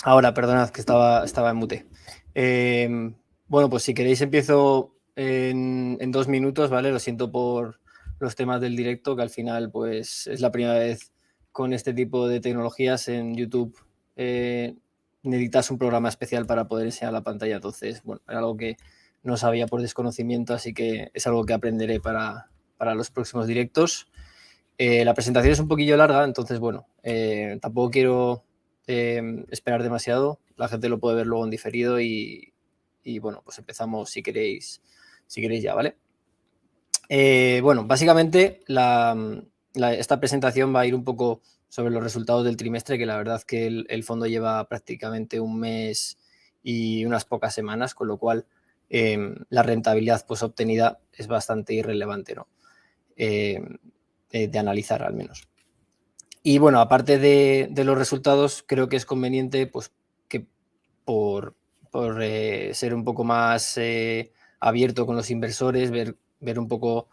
Ahora, perdonad, que estaba en mute. Bueno, pues si queréis empiezo en 2 minutos, ¿vale? Lo siento por los temas del directo, que al final pues es la primera vez con este tipo de tecnologías en YouTube. Necesitas un programa especial para poder enseñar la pantalla, entonces, bueno, era algo que no sabía por desconocimiento, así que es algo que aprenderé para los próximos directos. La presentación es un poquillo larga, entonces, bueno, tampoco quiero esperar demasiado. La gente lo puede ver luego en diferido y bueno, pues empezamos si queréis ya, ¿vale? Bueno, básicamente esta presentación va a ir un poco sobre los resultados del trimestre, que la verdad que el fondo lleva prácticamente un mes y unas pocas semanas, con lo cual la rentabilidad pues, obtenida es bastante irrelevante, ¿no? De analizar al menos. Y bueno, aparte de los resultados, creo que es conveniente pues, que por ser un poco más abierto con los inversores, ver un poco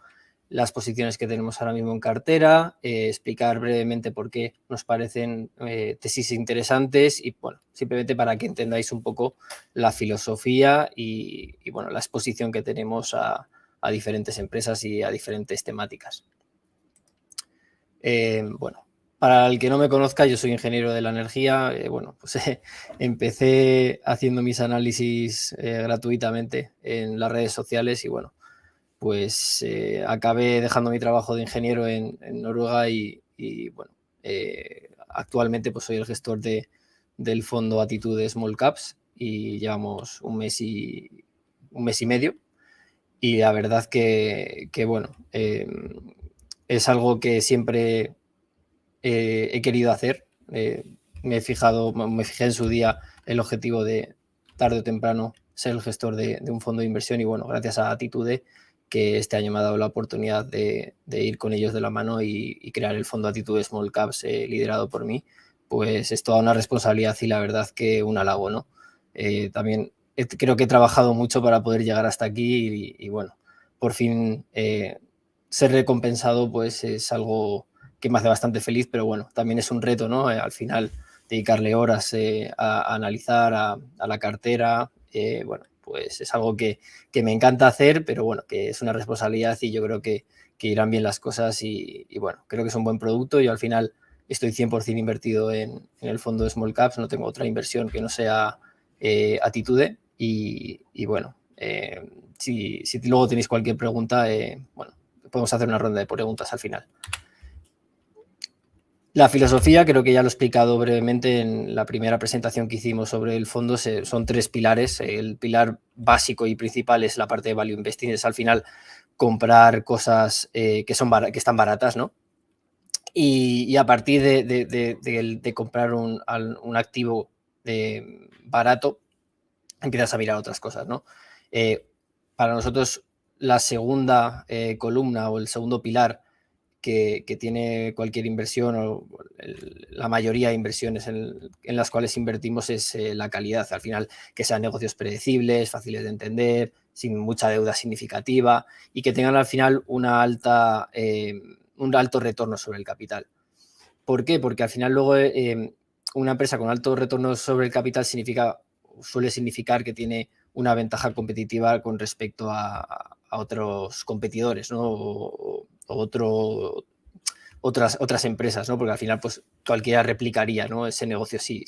las posiciones que tenemos ahora mismo en cartera, explicar brevemente por qué nos parecen tesis interesantes y, bueno, simplemente para que entendáis un poco la filosofía y bueno, la exposición que tenemos a diferentes empresas y a diferentes temáticas. Bueno, para el que no me conozca, yo soy ingeniero de la energía. Bueno, pues empecé haciendo mis análisis gratuitamente en las redes sociales y bueno, pues acabé dejando mi trabajo de ingeniero en Noruega y bueno, actualmente pues soy el gestor del fondo Attitude Small Caps y llevamos un mes y medio y la verdad que bueno, es algo que siempre he querido hacer. Me fijé en su día el objetivo de tarde o temprano ser el gestor de un fondo de inversión y bueno, gracias a Atitude, que este año me ha dado la oportunidad de ir con ellos de la mano y crear el fondo Attitude Small Caps liderado por mí, pues es toda una responsabilidad y la verdad que un halago, ¿no? También creo que he trabajado mucho para poder llegar hasta aquí y bueno, por fin ser recompensado pues es algo que me hace bastante feliz, pero bueno, también es un reto, ¿no? Al final dedicarle horas a analizar a la cartera, bueno, pues es algo que me encanta hacer, pero bueno, que es una responsabilidad y yo creo que irán bien las cosas y bueno, creo que es un buen producto. Yo al final estoy 100% invertido en el fondo de Small Caps, no tengo otra inversión que no sea Attitude y bueno, si luego tenéis cualquier pregunta, bueno, podemos hacer una ronda de preguntas al final. La filosofía, creo que ya lo he explicado brevemente en la primera presentación que hicimos sobre el fondo, son 3 pilares. El pilar básico y principal es la parte de value investing, es al final comprar cosas que están baratas, ¿no? Y a partir de comprar un activo barato, empiezas a mirar otras cosas, ¿no? Para nosotros, la segunda columna o el segundo pilar que tiene cualquier inversión o la mayoría de inversiones en las cuales invertimos es la calidad. Al final, que sean negocios predecibles, fáciles de entender, sin mucha deuda significativa y que tengan al final un alto retorno sobre el capital. ¿Por qué? Porque al final luego una empresa con alto retorno sobre el capital suele significar que tiene una ventaja competitiva con respecto a otros competidores, ¿no? O otras empresas, ¿no? Porque al final, pues cualquiera replicaría, ¿no? Ese negocio si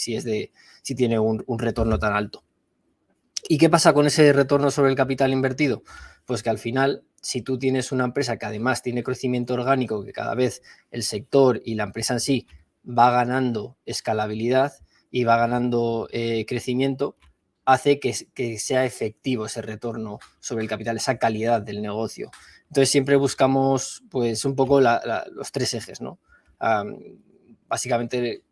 tiene un retorno tan alto. ¿Y qué pasa con ese retorno sobre el capital invertido? Pues que al final, si tú tienes una empresa que además tiene crecimiento orgánico, que cada vez el sector y la empresa en sí va ganando escalabilidad y va ganando crecimiento, hace que sea efectivo ese retorno sobre el capital, esa calidad del negocio. Entonces siempre buscamos pues un poco los 3 ejes, ¿no? Básicamente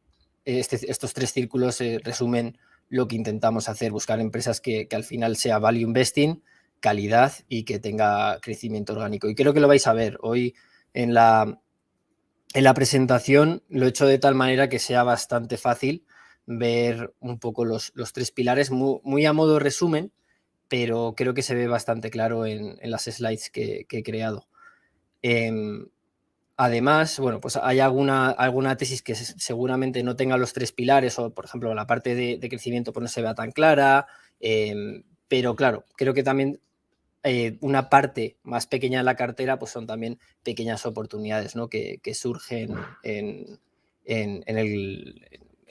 estos 3 círculos resumen lo que intentamos hacer, buscar empresas que al final sea value investing, calidad y que tenga crecimiento orgánico. Y creo que lo vais a ver hoy en la presentación, lo he hecho de tal manera que sea bastante fácil ver un poco los 3 pilares, muy a modo resumen, pero creo que se ve bastante claro en las slides que he creado. Además, bueno, pues hay alguna tesis que seguramente no tenga los 3 pilares o, por ejemplo, la parte de crecimiento pues no se vea tan clara, pero claro, creo que también una parte más pequeña de la cartera pues son también pequeñas oportunidades, ¿no? que surgen en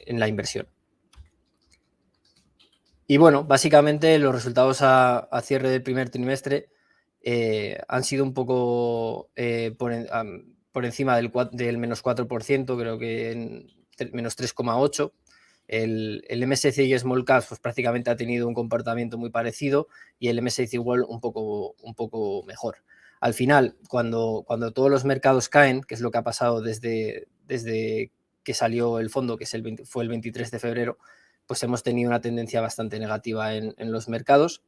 la inversión. Y bueno, básicamente los resultados a cierre del primer trimestre han sido un poco por encima del menos 4%, creo que en menos 3,8%. El MSCI Small Caps pues, prácticamente ha tenido un comportamiento muy parecido y el MSCI World un poco mejor. Al final, cuando todos los mercados caen, que es lo que ha pasado desde que salió el fondo, que fue el 23 de febrero, pues hemos tenido una tendencia bastante negativa en los mercados.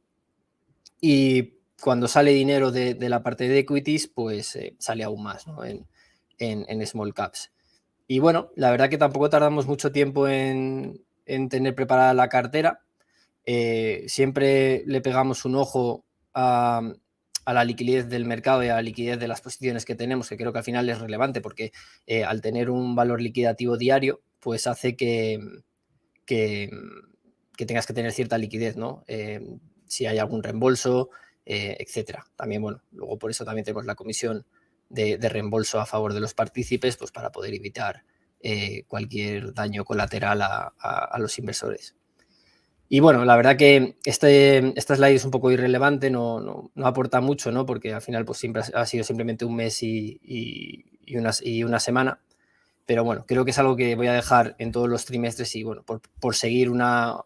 Y cuando sale dinero de la parte de equities, pues sale aún más, ¿no? en small caps. Y bueno, la verdad que tampoco tardamos mucho tiempo en tener preparada la cartera. Siempre le pegamos un ojo a la liquidez del mercado y a la liquidez de las posiciones que tenemos, que creo que al final es relevante porque al tener un valor liquidativo diario, pues hace que tengas que tener cierta liquidez, ¿no? Si hay algún reembolso, etcétera. También, bueno, luego por eso también tenemos la comisión de reembolso a favor de los partícipes, pues para poder evitar cualquier daño colateral a los inversores. Y bueno, la verdad que esta slide es un poco irrelevante, no aporta mucho, ¿no? Porque al final pues siempre ha sido simplemente un mes y una semana. Pero bueno, creo que es algo que voy a dejar en todos los trimestres y bueno, por seguir una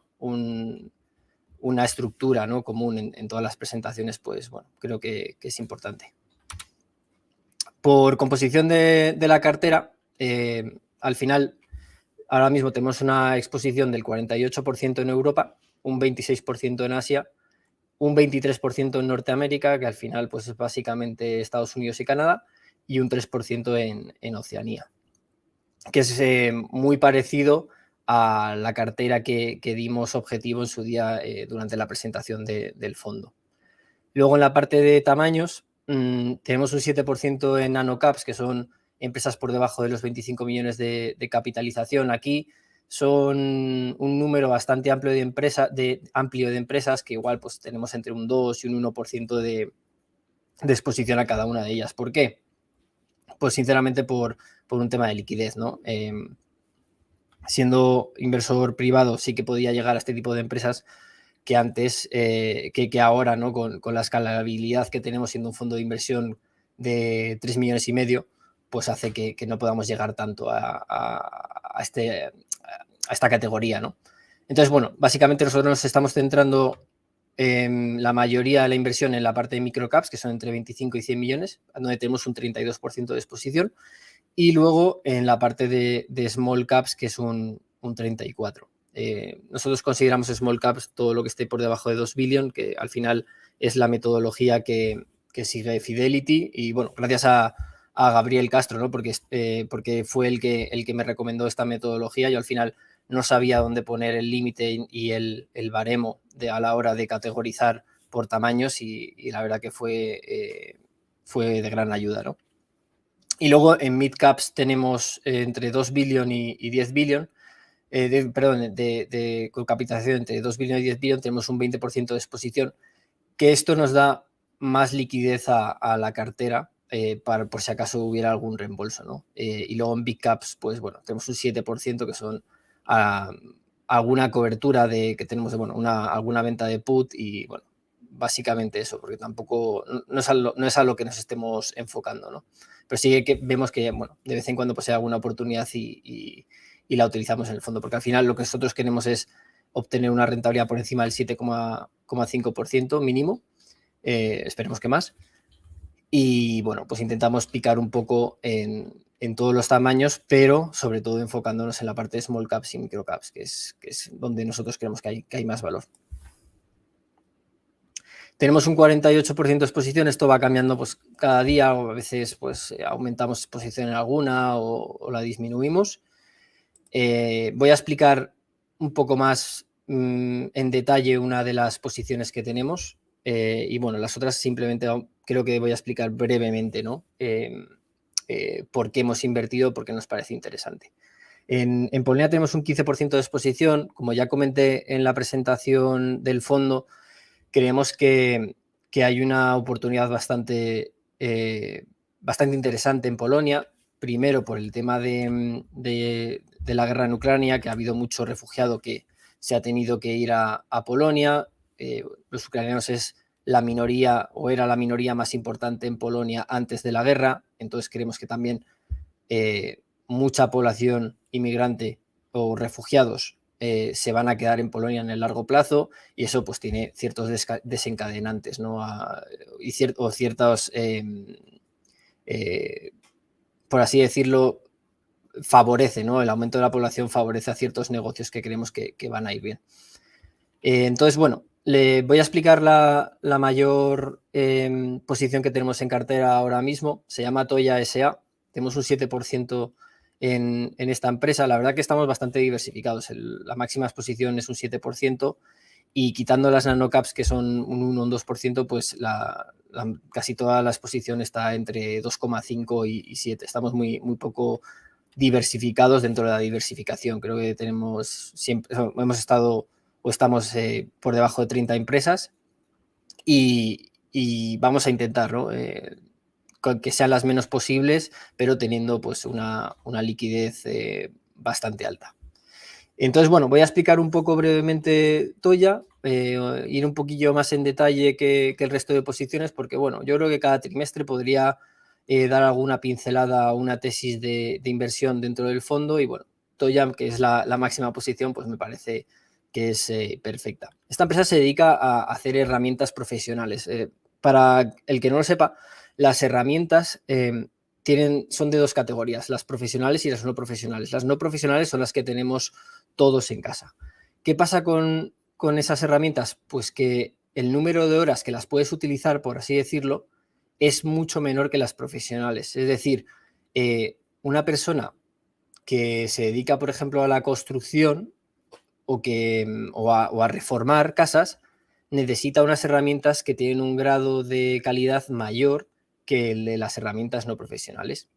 estructura, ¿no? común en todas las presentaciones, pues bueno, creo que es importante. Por composición de la cartera, al final, ahora mismo tenemos una exposición del 48% en Europa, un 26% en Asia, un 23% en Norteamérica, que al final pues es básicamente Estados Unidos y Canadá, y un 3% en Oceanía, que es muy parecido a la cartera que dimos objetivo en su día durante la presentación del fondo. Luego en la parte de tamaños tenemos un 7% en nanocaps, que son empresas por debajo de los 25 millones de capitalización. Aquí son un número bastante amplio de empresas que igual pues tenemos entre un 2 y un 1% de exposición a cada una de ellas. ¿Por qué? Pues sinceramente por un tema de liquidez, ¿no? Siendo inversor privado sí que podía llegar a este tipo de empresas que antes, que ahora, ¿no? Con la escalabilidad que tenemos siendo un fondo de inversión de 3,5 millones, pues hace que no podamos llegar tanto a esta categoría, ¿no? Entonces, bueno, básicamente nosotros nos estamos centrando en la mayoría de la inversión en la parte de microcaps, que son entre 25 y 100 millones, donde tenemos un 32% de exposición, y luego en la parte de small caps, que es un 34%. Nosotros consideramos small caps todo lo que esté por debajo de 2 billion, que al final es la metodología que sigue Fidelity. Y bueno, gracias a Gabriel Castro, ¿no? porque fue el que me recomendó esta metodología. Yo al final no sabía dónde poner el límite y el baremo a la hora de categorizar por tamaños y la verdad que fue de gran ayuda, ¿no? Y luego en midcaps tenemos entre 2 billion y 10 billion, con capitalización entre 2 billion y 10 billion tenemos un 20% de exposición, que esto nos da más liquidez a la cartera por si acaso hubiera algún reembolso, ¿no? Y luego en big caps, pues bueno, tenemos un 7% que son alguna cobertura que tenemos de, bueno, alguna venta de put y bueno, básicamente eso, porque tampoco no es a lo que nos estemos enfocando, ¿no? Pero sí que vemos que, bueno, de vez en cuando pues hay alguna oportunidad y la utilizamos en el fondo, porque al final lo que nosotros queremos es obtener una rentabilidad por encima del 7,5% mínimo, esperemos que más, y bueno, pues intentamos picar un poco en todos los tamaños, pero sobre todo enfocándonos en la parte de small caps y micro caps, que es donde nosotros creemos que hay más valor. Tenemos un 48% de exposición, esto va cambiando pues cada día, o a veces pues aumentamos exposición en alguna o la disminuimos. Voy a explicar un poco más en detalle una de las posiciones que tenemos y bueno, las otras simplemente creo que voy a explicar brevemente, ¿no? por qué hemos invertido, porque nos parece interesante. En Polonia tenemos un 15% de exposición. Como ya comenté en la presentación del fondo, creemos que hay una oportunidad bastante interesante en Polonia. Primero, por el tema de la guerra en Ucrania, que ha habido mucho refugiado que se ha tenido que ir a Polonia. Los ucranianos es la minoría, o era la minoría más importante en Polonia antes de la guerra. Entonces creemos que también mucha población inmigrante o refugiados se van a quedar en Polonia en el largo plazo, y eso pues tiene ciertos desencadenantes, ¿no? O ciertos, por así decirlo, favorece, ¿no? El aumento de la población favorece a ciertos negocios que creemos que van a ir bien. Entonces, bueno, le voy a explicar la mayor posición que tenemos en cartera ahora mismo. Se llama Toya SA. Tenemos un 7% en esta empresa. La verdad que estamos bastante diversificados. La máxima exposición es un 7%, y quitando las nanocaps, que son un 1 o un 2%, pues casi toda la exposición está entre 2,5 y 7. Estamos muy poco diversificados dentro de la diversificación. Creo que hemos estado o estamos por debajo de 30 empresas, y vamos a intentar, ¿no? Que sean las menos posibles, pero teniendo pues una liquidez bastante alta. Entonces, bueno, voy a explicar un poco brevemente Toya, ir un poquillo más en detalle que el resto de posiciones, porque bueno, yo creo que cada trimestre podría dar alguna pincelada o una tesis de inversión dentro del fondo, y bueno, Toya, que es la máxima posición, pues me parece que es perfecta. Esta empresa se dedica a hacer herramientas profesionales. Para el que no lo sepa, las herramientas son de dos categorías, las profesionales y las no profesionales. Las no profesionales son las que tenemos todos en casa. ¿Qué pasa con esas herramientas? Pues que el número de horas que las puedes utilizar, por así decirlo, es mucho menor que las profesionales. Es decir, una persona que se dedica, por ejemplo, a la construcción o a reformar casas, necesita unas herramientas que tienen un grado de calidad mayor que el de las herramientas no profesionales.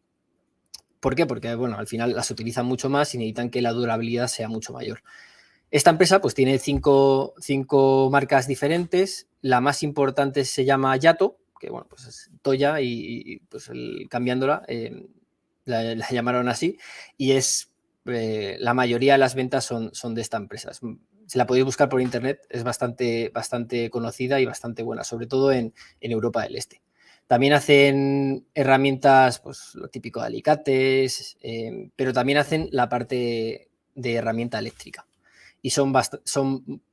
¿Por qué? Porque, bueno, al final las utilizan mucho más y necesitan que la durabilidad sea mucho mayor. Esta empresa pues tiene cinco marcas diferentes. La más importante se llama Yato, que bueno, pues es Toya, y pues cambiándola la llamaron así, y es la mayoría de las ventas son de esta empresa. Si la podéis buscar por internet, es bastante conocida y bastante buena, sobre todo en Europa del Este. También hacen herramientas, pues lo típico de alicates, pero también hacen la parte de herramienta eléctrica. Y son,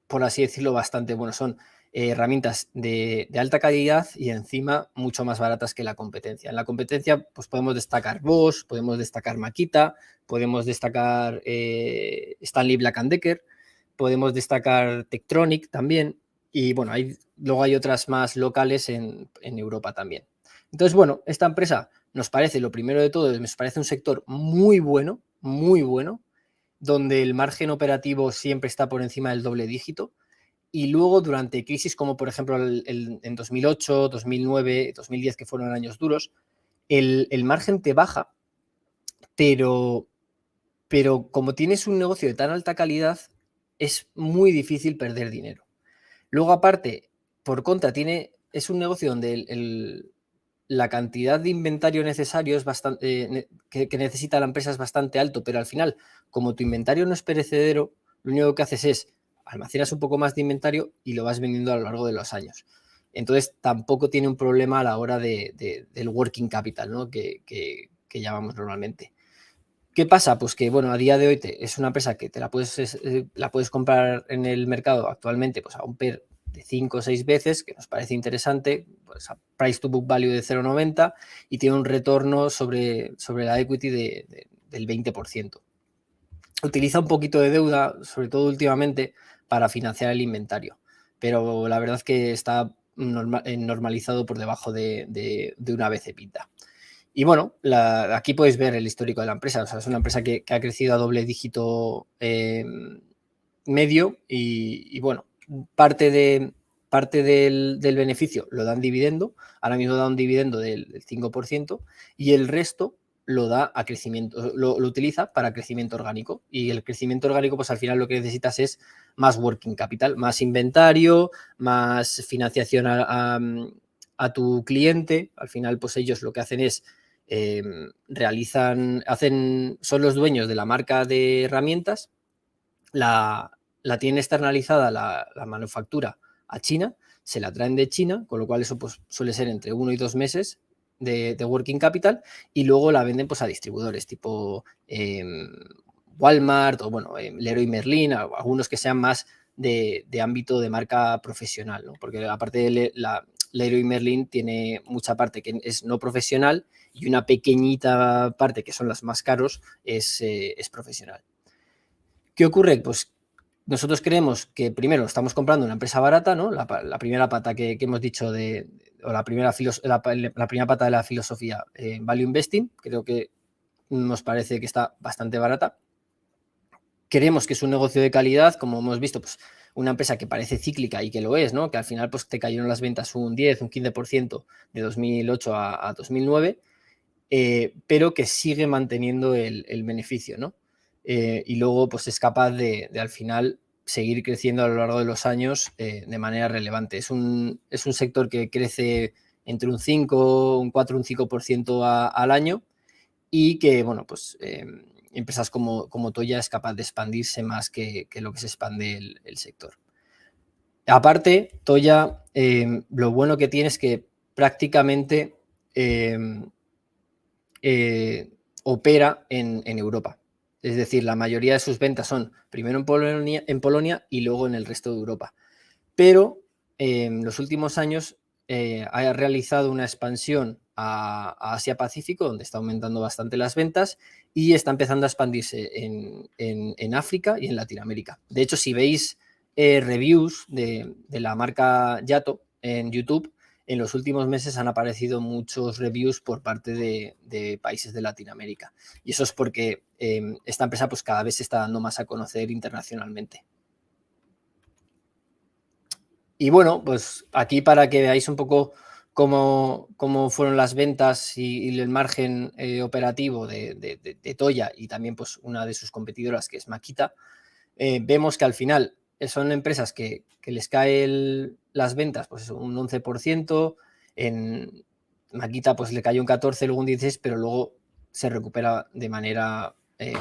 por así decirlo, bastante buenos. Son herramientas de alta calidad y encima mucho más baratas que la competencia. En la competencia pues podemos destacar Bosch, podemos destacar Makita, podemos destacar Stanley Black & Decker, podemos destacar Tektronix también, y bueno, luego hay otras más locales en Europa también. Entonces, bueno, esta empresa nos parece, lo primero de todo, nos parece un sector muy bueno, donde el margen operativo siempre está por encima del doble dígito, y luego durante crisis como por ejemplo en 2008, 2009, 2010, que fueron años duros, el margen te baja, pero como tienes un negocio de tan alta calidad, es muy difícil perder dinero. Luego, aparte, por contra, es un negocio donde la cantidad de inventario necesario es bastante, que necesita la empresa es bastante alto, pero al final, como tu inventario no es perecedero, lo único que haces es almacenas un poco más de inventario y lo vas vendiendo a lo largo de los años. Entonces, tampoco tiene un problema a la hora del working capital, ¿no? que llamamos normalmente. ¿Qué pasa? Pues que, bueno, a día de hoy es una empresa que la puedes comprar en el mercado actualmente pues a un PER de 5 o 6 veces, que nos parece interesante, pues a price to book value de 0,90, y tiene un retorno sobre la equity del 20%. Utiliza un poquito de deuda, sobre todo últimamente, para financiar el inventario, pero la verdad es que está normalizado por debajo de una vez EBITDA. Y bueno, aquí podéis ver el histórico de la empresa. O sea, es una empresa que ha crecido a doble dígito medio, y bueno, parte del beneficio lo dan dividendo. Ahora mismo da un dividendo del 5%, y el resto lo da a crecimiento, lo utiliza para crecimiento orgánico. Y el crecimiento orgánico, pues al final lo que necesitas es más working capital, más inventario, más financiación a tu cliente. Al final, pues ellos lo que hacen es son los dueños de la marca de herramientas, la tienen externalizada la manufactura a China, se la traen de China, con lo cual eso pues suele ser entre 1 y 2 meses de working capital, y luego la venden pues a distribuidores tipo Walmart o bueno, Leroy Merlin, algunos que sean más de ámbito de marca profesional, ¿no? Porque aparte de Leroy Merlin tiene mucha parte que es no profesional y una pequeñita parte, que son las más caros, es profesional. ¿Qué ocurre? Pues nosotros creemos que primero estamos comprando una empresa barata, ¿no? La primera pata que hemos dicho o la primera pata de la filosofía, Value Investing, creo que nos parece que está bastante barata. Creemos que es un negocio de calidad, como hemos visto, pues una empresa que parece cíclica y que lo es, ¿no? Que al final pues te cayeron las ventas un 10, un 15% de 2008 a 2009, pero que sigue manteniendo el beneficio, ¿no? Y luego pues es capaz de al final seguir creciendo a lo largo de los años de manera relevante. Es un sector que crece entre un 5, un 4, un 5% al año, y que, bueno, pues empresas como Toya es capaz de expandirse más que lo que se expande el sector. Aparte, Toya, lo bueno que tiene es que prácticamente opera en Europa. Es decir, la mayoría de sus ventas son primero en Polonia y luego en el resto de Europa. Pero en los últimos años ha realizado una expansión a Asia-Pacífico, donde está aumentando bastante las ventas, y está empezando a expandirse en África y en Latinoamérica. De hecho, si veis reviews de la marca Yato en YouTube, en los últimos meses han aparecido muchos reviews por parte de países de Latinoamérica. Y eso es porque esta empresa pues cada vez se está dando más a conocer internacionalmente. Y bueno, pues aquí para que veáis un poco cómo fueron las ventas y el margen operativo de Toya, y también pues una de sus competidoras, que es Makita, vemos que al final son empresas que les caen las ventas pues un 11%, en Makita pues le cayó un 14%, luego un 16%, pero luego se recupera de manera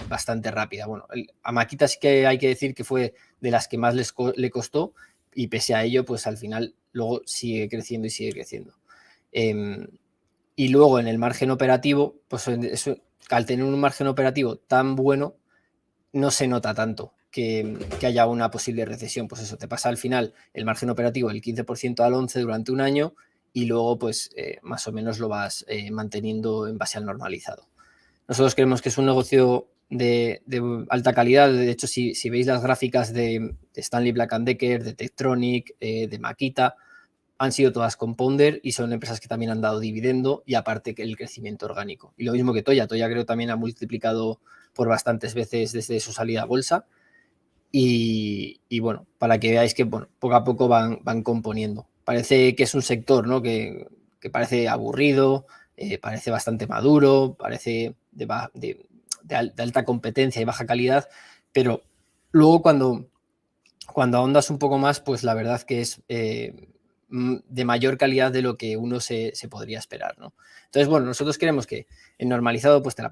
bastante rápida. Bueno, a Makita sí que hay que decir que fue de las que más le costó, y pese a ello, pues al final luego sigue creciendo y sigue creciendo. Y luego en el margen operativo, pues al tener un margen operativo tan bueno, no se nota tanto que haya una posible recesión. Pues eso, te pasa al final el margen operativo del 15% al 11% durante un año, y luego pues más o menos lo vas manteniendo en base al normalizado. Nosotros creemos que es un negocio de alta calidad. De hecho, si veis las gráficas de Stanley Black & Decker, de Tektronix, de Makita, han sido todas compounder y son empresas que también han dado dividendo, y aparte que el crecimiento orgánico. Y lo mismo que Toya. Toya creo también ha multiplicado por bastantes veces desde su salida a bolsa. Y bueno, para que veáis que bueno, poco a poco van componiendo. Parece que es un sector, ¿no? que parece aburrido, parece bastante maduro, parece de alta competencia y baja calidad, pero luego cuando ahondas un poco más, pues la verdad que es de mayor calidad de lo que uno se podría esperar, ¿no? Entonces, bueno, nosotros creemos que en normalizado pues te la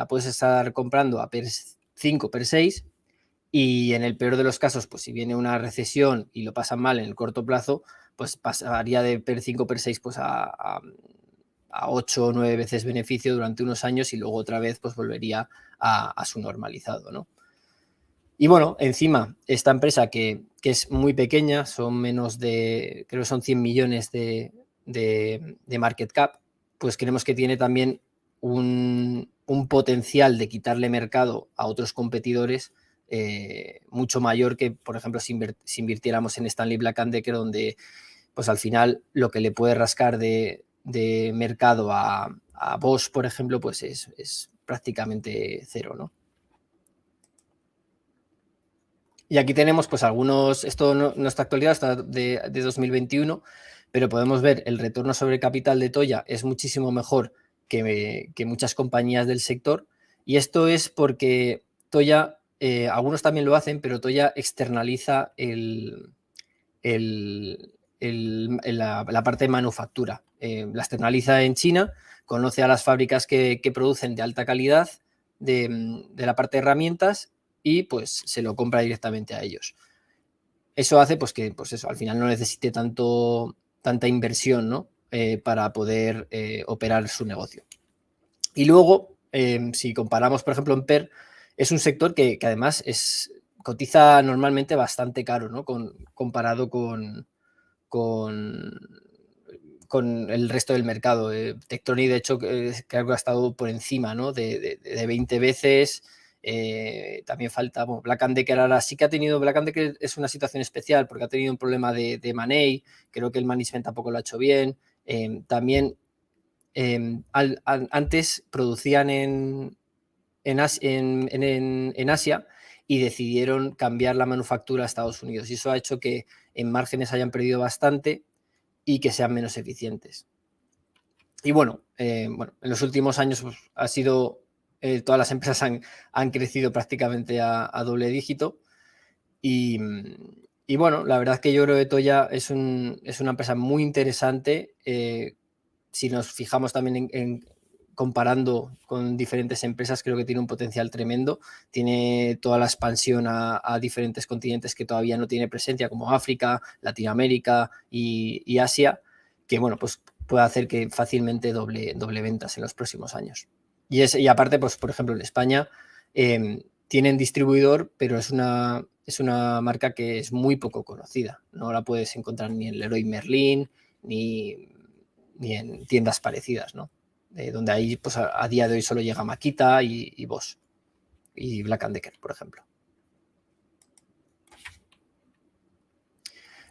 puedes estar comprando a PER 5, PER 6, y en el peor de los casos, pues si viene una recesión y lo pasan mal en el corto plazo, pues pasaría de PER 5, PER 6 pues a 8 o 9 veces beneficio durante unos años, y luego otra vez pues volvería a su normalizado, ¿no? Y bueno, encima, esta empresa que es muy pequeña, son menos de, creo que son 100 millones de market cap, pues creemos que tiene también un potencial de quitarle mercado a otros competidores mucho mayor que, por ejemplo, si invirtiéramos en Stanley Black & Decker, donde pues al final lo que le puede rascar de mercado a Bosch, por ejemplo, pues es prácticamente cero, ¿no? Y aquí tenemos pues algunos, esto no está actualizado, está de 2021, pero podemos ver el retorno sobre capital de Toya es muchísimo mejor que muchas compañías del sector. Y esto es porque Toya, algunos también lo hacen, pero Toya externaliza la parte de manufactura. La externaliza en China, conoce a las fábricas que producen de alta calidad de la parte de herramientas y pues se lo compra directamente a ellos. Eso hace pues que pues eso, al final no necesite tanta inversión, ¿no? Para poder operar su negocio. Y luego, si comparamos, por ejemplo, en PER, es un sector que además cotiza normalmente bastante caro, ¿no? Comparado con el resto del mercado. Tectonic, de hecho, creo que ha estado por encima, ¿no? de 20 veces. También falta, bueno, Black & Decker ahora sí que ha tenido, Black & Decker es una situación especial porque ha tenido un problema de money, creo que el management tampoco lo ha hecho bien. También antes producían en Asia y decidieron cambiar la manufactura a Estados Unidos y eso ha hecho que en márgenes hayan perdido bastante y que sean menos eficientes. Y bueno, en los últimos años pues, todas las empresas han crecido prácticamente a doble dígito y bueno, la verdad es que yo creo que Toya es una empresa muy interesante. Si nos fijamos también comparando con diferentes empresas, creo que tiene un potencial tremendo. Tiene toda la expansión a diferentes continentes que todavía no tiene presencia, como África, Latinoamérica y Asia, que bueno, pues puede hacer que fácilmente doble ventas en los próximos años. Y aparte, pues por ejemplo, en España tienen distribuidor, pero es una marca que es muy poco conocida. No la puedes encontrar ni en Leroy Merlin, ni en tiendas parecidas, ¿no? Donde ahí pues a día de hoy solo llega Makita y Bosch y Black & Decker, por ejemplo.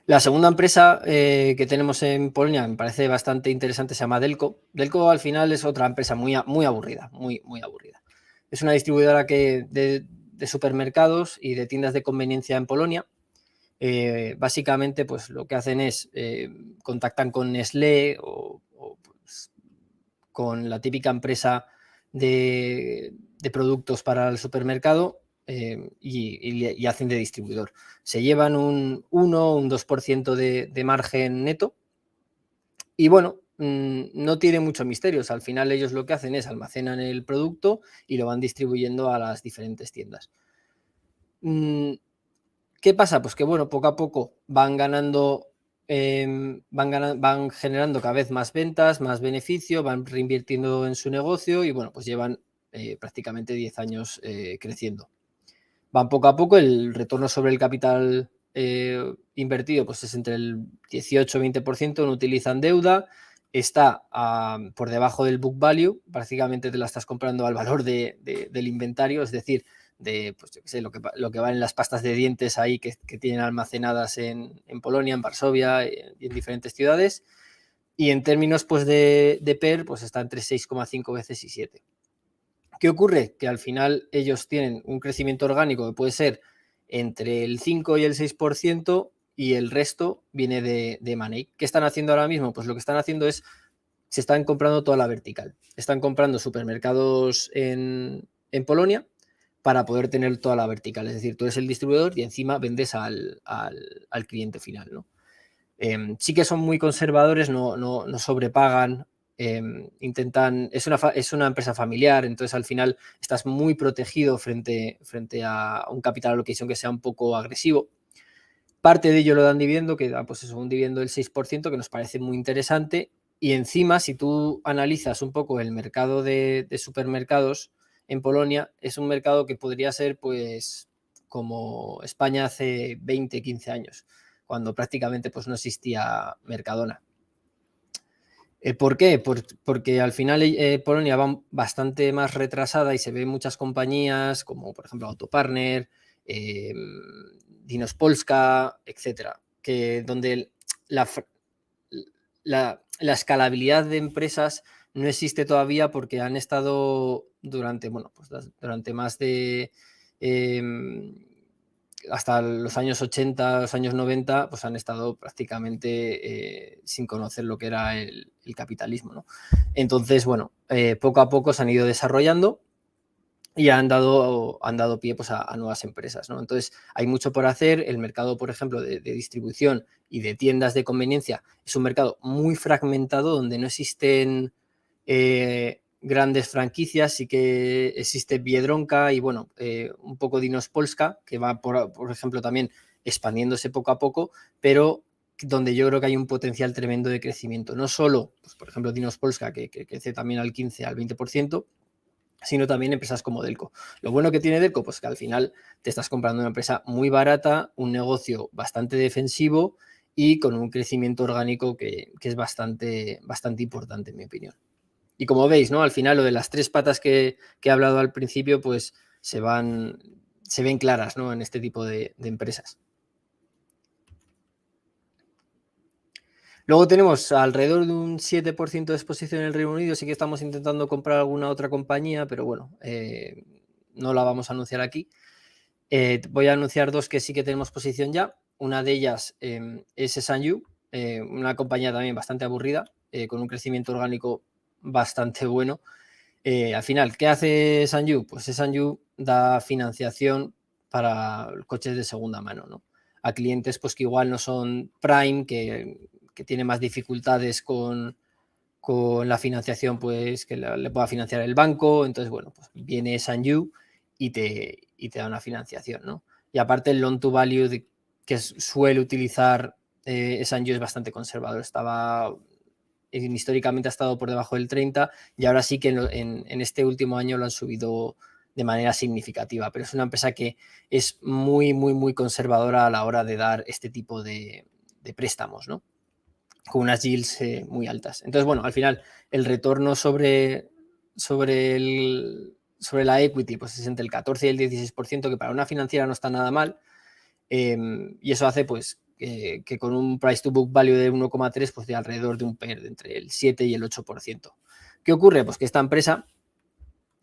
La segunda empresa que tenemos en Polonia me parece bastante interesante, se llama Delco. Delco al final es otra empresa muy aburrida, muy aburrida. Es una distribuidora de supermercados y de tiendas de conveniencia en Polonia. Básicamente pues lo que hacen es contactan con Nestlé o pues, con la típica empresa de productos para el supermercado y hacen de distribuidor. Se llevan un 1 o un 2% de margen neto y bueno, no tiene muchos misterios. Al final ellos lo que hacen es almacenan el producto y lo van distribuyendo a las diferentes tiendas. ¿Qué pasa? Pues que bueno, poco a poco van generando cada vez más ventas, más beneficio, van reinvirtiendo en su negocio y bueno, pues llevan prácticamente 10 años creciendo. Van poco a poco, el retorno sobre el capital invertido pues es entre el 18-20%, no utilizan deuda, está por debajo del book value, prácticamente te la estás comprando al valor del inventario, es decir, de pues, yo qué sé, lo que valen las pastas de dientes ahí que tienen almacenadas en Polonia, en Varsovia y en diferentes ciudades. Y en términos pues, de PER, pues está entre 6,5 veces y 7. ¿Qué ocurre? Que al final ellos tienen un crecimiento orgánico que puede ser entre el 5 y el 6% y el resto viene de money. ¿Qué están haciendo ahora mismo? Pues lo que están haciendo es, se están comprando toda la vertical. Están comprando supermercados en Polonia para poder tener toda la vertical. Es decir, tú eres el distribuidor y encima vendes al cliente final, ¿no? Sí que son muy conservadores, no sobrepagan, intentan, es una empresa familiar, entonces al final estás muy protegido frente a un capital allocation que sea un poco agresivo. Parte de ello lo dan dividendo, que da pues eso, un dividendo del 6%, que nos parece muy interesante. Y encima, si tú analizas un poco el mercado de supermercados en Polonia, es un mercado que podría ser pues como España hace 20, 15 años, cuando prácticamente pues no existía Mercadona. ¿Por qué? Porque al final Polonia va bastante más retrasada y se ven muchas compañías como por ejemplo Autopartner, Dinos Polska, etcétera, que donde la escalabilidad de empresas no existe todavía porque han estado durante más de hasta los años 80, los años 90, pues han estado prácticamente sin conocer lo que era el capitalismo, ¿no? Entonces, bueno, poco a poco se han ido desarrollando y han dado pie pues, a nuevas empresas, ¿no? Entonces, hay mucho por hacer. El mercado, por ejemplo, de distribución y de tiendas de conveniencia es un mercado muy fragmentado donde no existen grandes franquicias. Sí que existe Biedronka y, bueno, un poco Dinos Polska, que va, por ejemplo, también expandiéndose poco a poco, pero donde yo creo que hay un potencial tremendo de crecimiento. No solo, pues, por ejemplo, Dinos Polska, que crece también al 15, al 20%, sino también empresas como Delco. Lo bueno que tiene Delco, pues que al final te estás comprando una empresa muy barata, un negocio bastante defensivo y con un crecimiento orgánico que es bastante importante, en mi opinión. Y como veis, ¿no? Al final lo de las tres patas que he hablado al principio, pues se ven claras, ¿no? En este tipo de empresas. Luego tenemos alrededor de un 7% de exposición en el Reino Unido. Sí que estamos intentando comprar alguna otra compañía, pero bueno, no la vamos a anunciar aquí. Voy a anunciar dos que sí que tenemos posición ya. Una de ellas es Sanyu, una compañía también bastante aburrida, con un crecimiento orgánico bastante bueno. Al final, ¿qué hace Sanyu? Pues Sanyu da financiación para coches de segunda mano, ¿no? A clientes pues, que igual no son Prime, que tienen más dificultades con la financiación, pues que le pueda financiar el banco. Entonces, bueno, pues viene Sanyu y te da una financiación, ¿no? Y aparte el loan to value que suele utilizar Sanyu es bastante conservador. Históricamente ha estado por debajo del 30 y ahora sí que en este último año lo han subido de manera significativa, pero es una empresa que es muy, muy, muy conservadora a la hora de dar este tipo de préstamos, ¿no? Con unas yields muy altas. Entonces, bueno, al final el retorno sobre la equity pues es entre el 14 y el 16%, que para una financiera no está nada mal, y eso hace pues que con un price to book value de 1,3 pues de alrededor de un PER de entre el 7 y el 8%. ¿Qué ocurre? Pues que esta empresa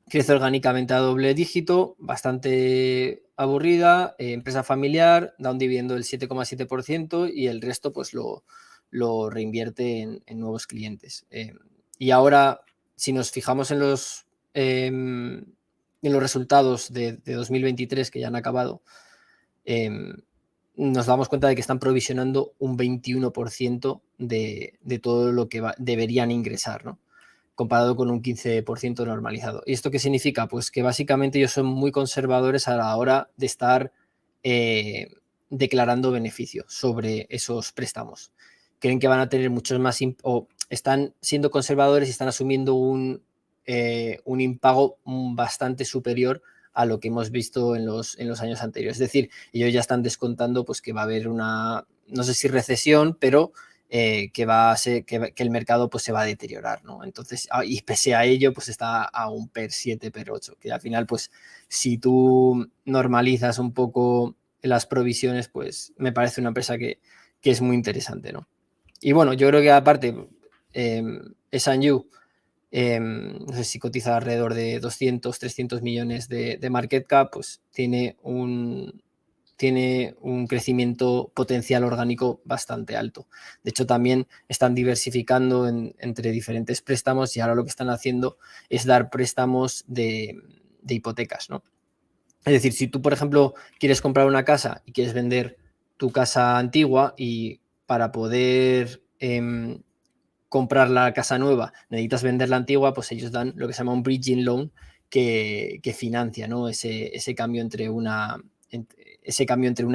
crece orgánicamente a doble dígito, bastante aburrida, empresa familiar, da un dividendo del 7,7% y el resto pues lo reinvierte en nuevos clientes. Y ahora, si nos fijamos en los resultados de 2023 que ya han acabado, nos damos cuenta de que están provisionando un 21% de todo lo que deberían ingresar, ¿no? Comparado con un 15% normalizado. ¿Y esto qué significa? Pues que básicamente ellos son muy conservadores a la hora de estar declarando beneficio sobre esos préstamos. Creen que van a tener muchos más o están siendo conservadores y están asumiendo un impago bastante superior a lo que hemos visto en los años anteriores. Es decir, ellos ya están descontando pues que va a haber una, no sé si recesión, pero que va a ser que el mercado pues se va a deteriorar, ¿no? Entonces, y pese a ello, pues está a un PER 7, PER 8, que al final, pues si tú normalizas un poco las provisiones, pues me parece una empresa que es muy interesante, ¿no? Y bueno, yo creo que aparte, Sanyu, no sé si cotiza alrededor de 200, 300 millones de market cap, pues tiene un crecimiento potencial orgánico bastante alto. De hecho, también están diversificando entre diferentes préstamos y ahora lo que están haciendo es dar préstamos de hipotecas, ¿no? Es decir, si tú, por ejemplo, quieres comprar una casa y quieres vender tu casa antigua y para poder comprar la casa nueva necesitas vender la antigua, pues ellos dan lo que se llama un bridging loan que financia, ¿no? ese cambio entre una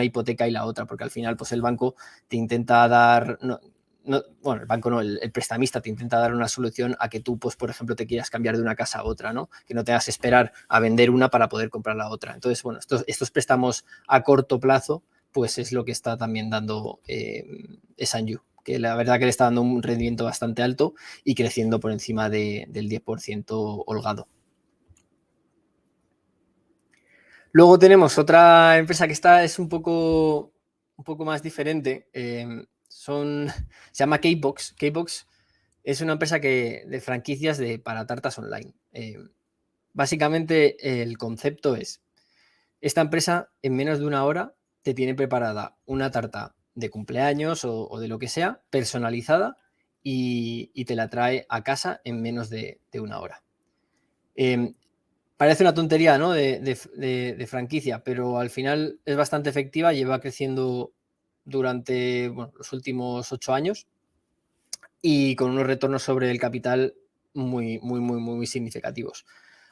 hipoteca y la otra, porque al final pues el banco te intenta dar, bueno, el banco no, el prestamista te intenta dar una solución a que tú, pues por ejemplo, te quieras cambiar de una casa a otra, ¿no? Que no tengas que esperar a vender una para poder comprar la otra. Entonces, bueno, estos préstamos a corto plazo, pues es lo que está también dando Sanyu, que la verdad que le está dando un rendimiento bastante alto y creciendo por encima del 10% holgado. Luego tenemos otra empresa que es un poco más diferente. Se llama Cakebox. Cakebox es una empresa de franquicias para tartas online. Básicamente el concepto es, esta empresa en menos de una hora te tiene preparada una tarta de cumpleaños o de lo que sea, personalizada, y te la trae a casa en menos de una hora. Parece una tontería, ¿no? de franquicia, pero al final es bastante efectiva, lleva creciendo durante los últimos 8 años y con unos retornos sobre el capital muy significativos.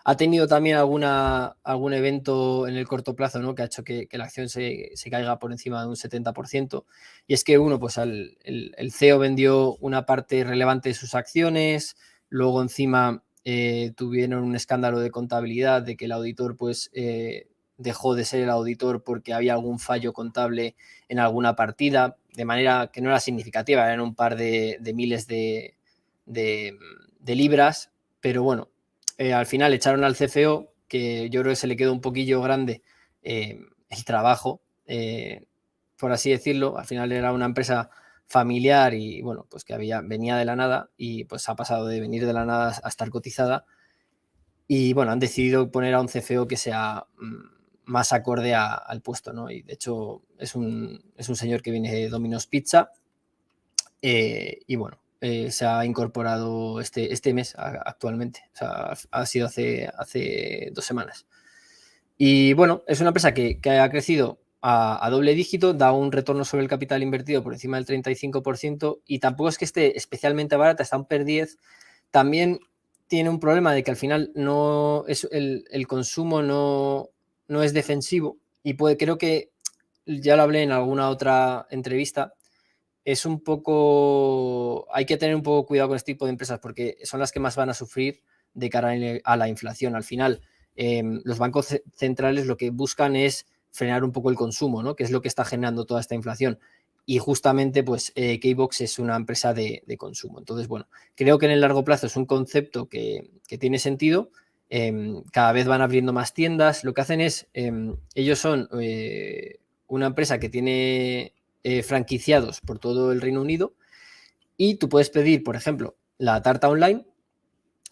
Ha tenido también algún evento en el corto plazo, ¿no? Que ha hecho que la acción se caiga por encima de un 70%. Y es que pues el CEO vendió una parte relevante de sus acciones, luego encima tuvieron un escándalo de contabilidad de que el auditor pues dejó de ser el auditor porque había algún fallo contable en alguna partida, de manera que no era significativa, eran un par de miles de libras, pero bueno, al final echaron al CFO, que yo creo que se le quedó un poquillo grande el trabajo, por así decirlo. Al final era una empresa familiar y bueno, pues que venía de la nada y pues ha pasado de venir de la nada a estar cotizada. Y bueno, han decidido poner a un CFO que sea más acorde al puesto, ¿no? Y de hecho es un señor que viene de Domino's Pizza y bueno, se ha incorporado este mes actualmente, o sea, ha sido hace 2 semanas. Y bueno, es una empresa que ha crecido a doble dígito, da un retorno sobre el capital invertido por encima del 35% y tampoco es que esté especialmente barata, está un PER 10. También tiene un problema de que al final no es el consumo no es defensivo y creo que ya lo hablé en alguna otra entrevista, es un poco, hay que tener un poco cuidado con este tipo de empresas porque son las que más van a sufrir de cara a la inflación. Al final, los bancos centrales lo que buscan es frenar un poco el consumo, ¿no? Que es lo que está generando toda esta inflación. Y justamente, pues, Kbox es una empresa de consumo. Entonces, bueno, creo que en el largo plazo es un concepto que tiene sentido. Cada vez van abriendo más tiendas. Lo que hacen es, ellos son una empresa que tiene franquiciados por todo el Reino Unido y tú puedes pedir, por ejemplo, la tarta online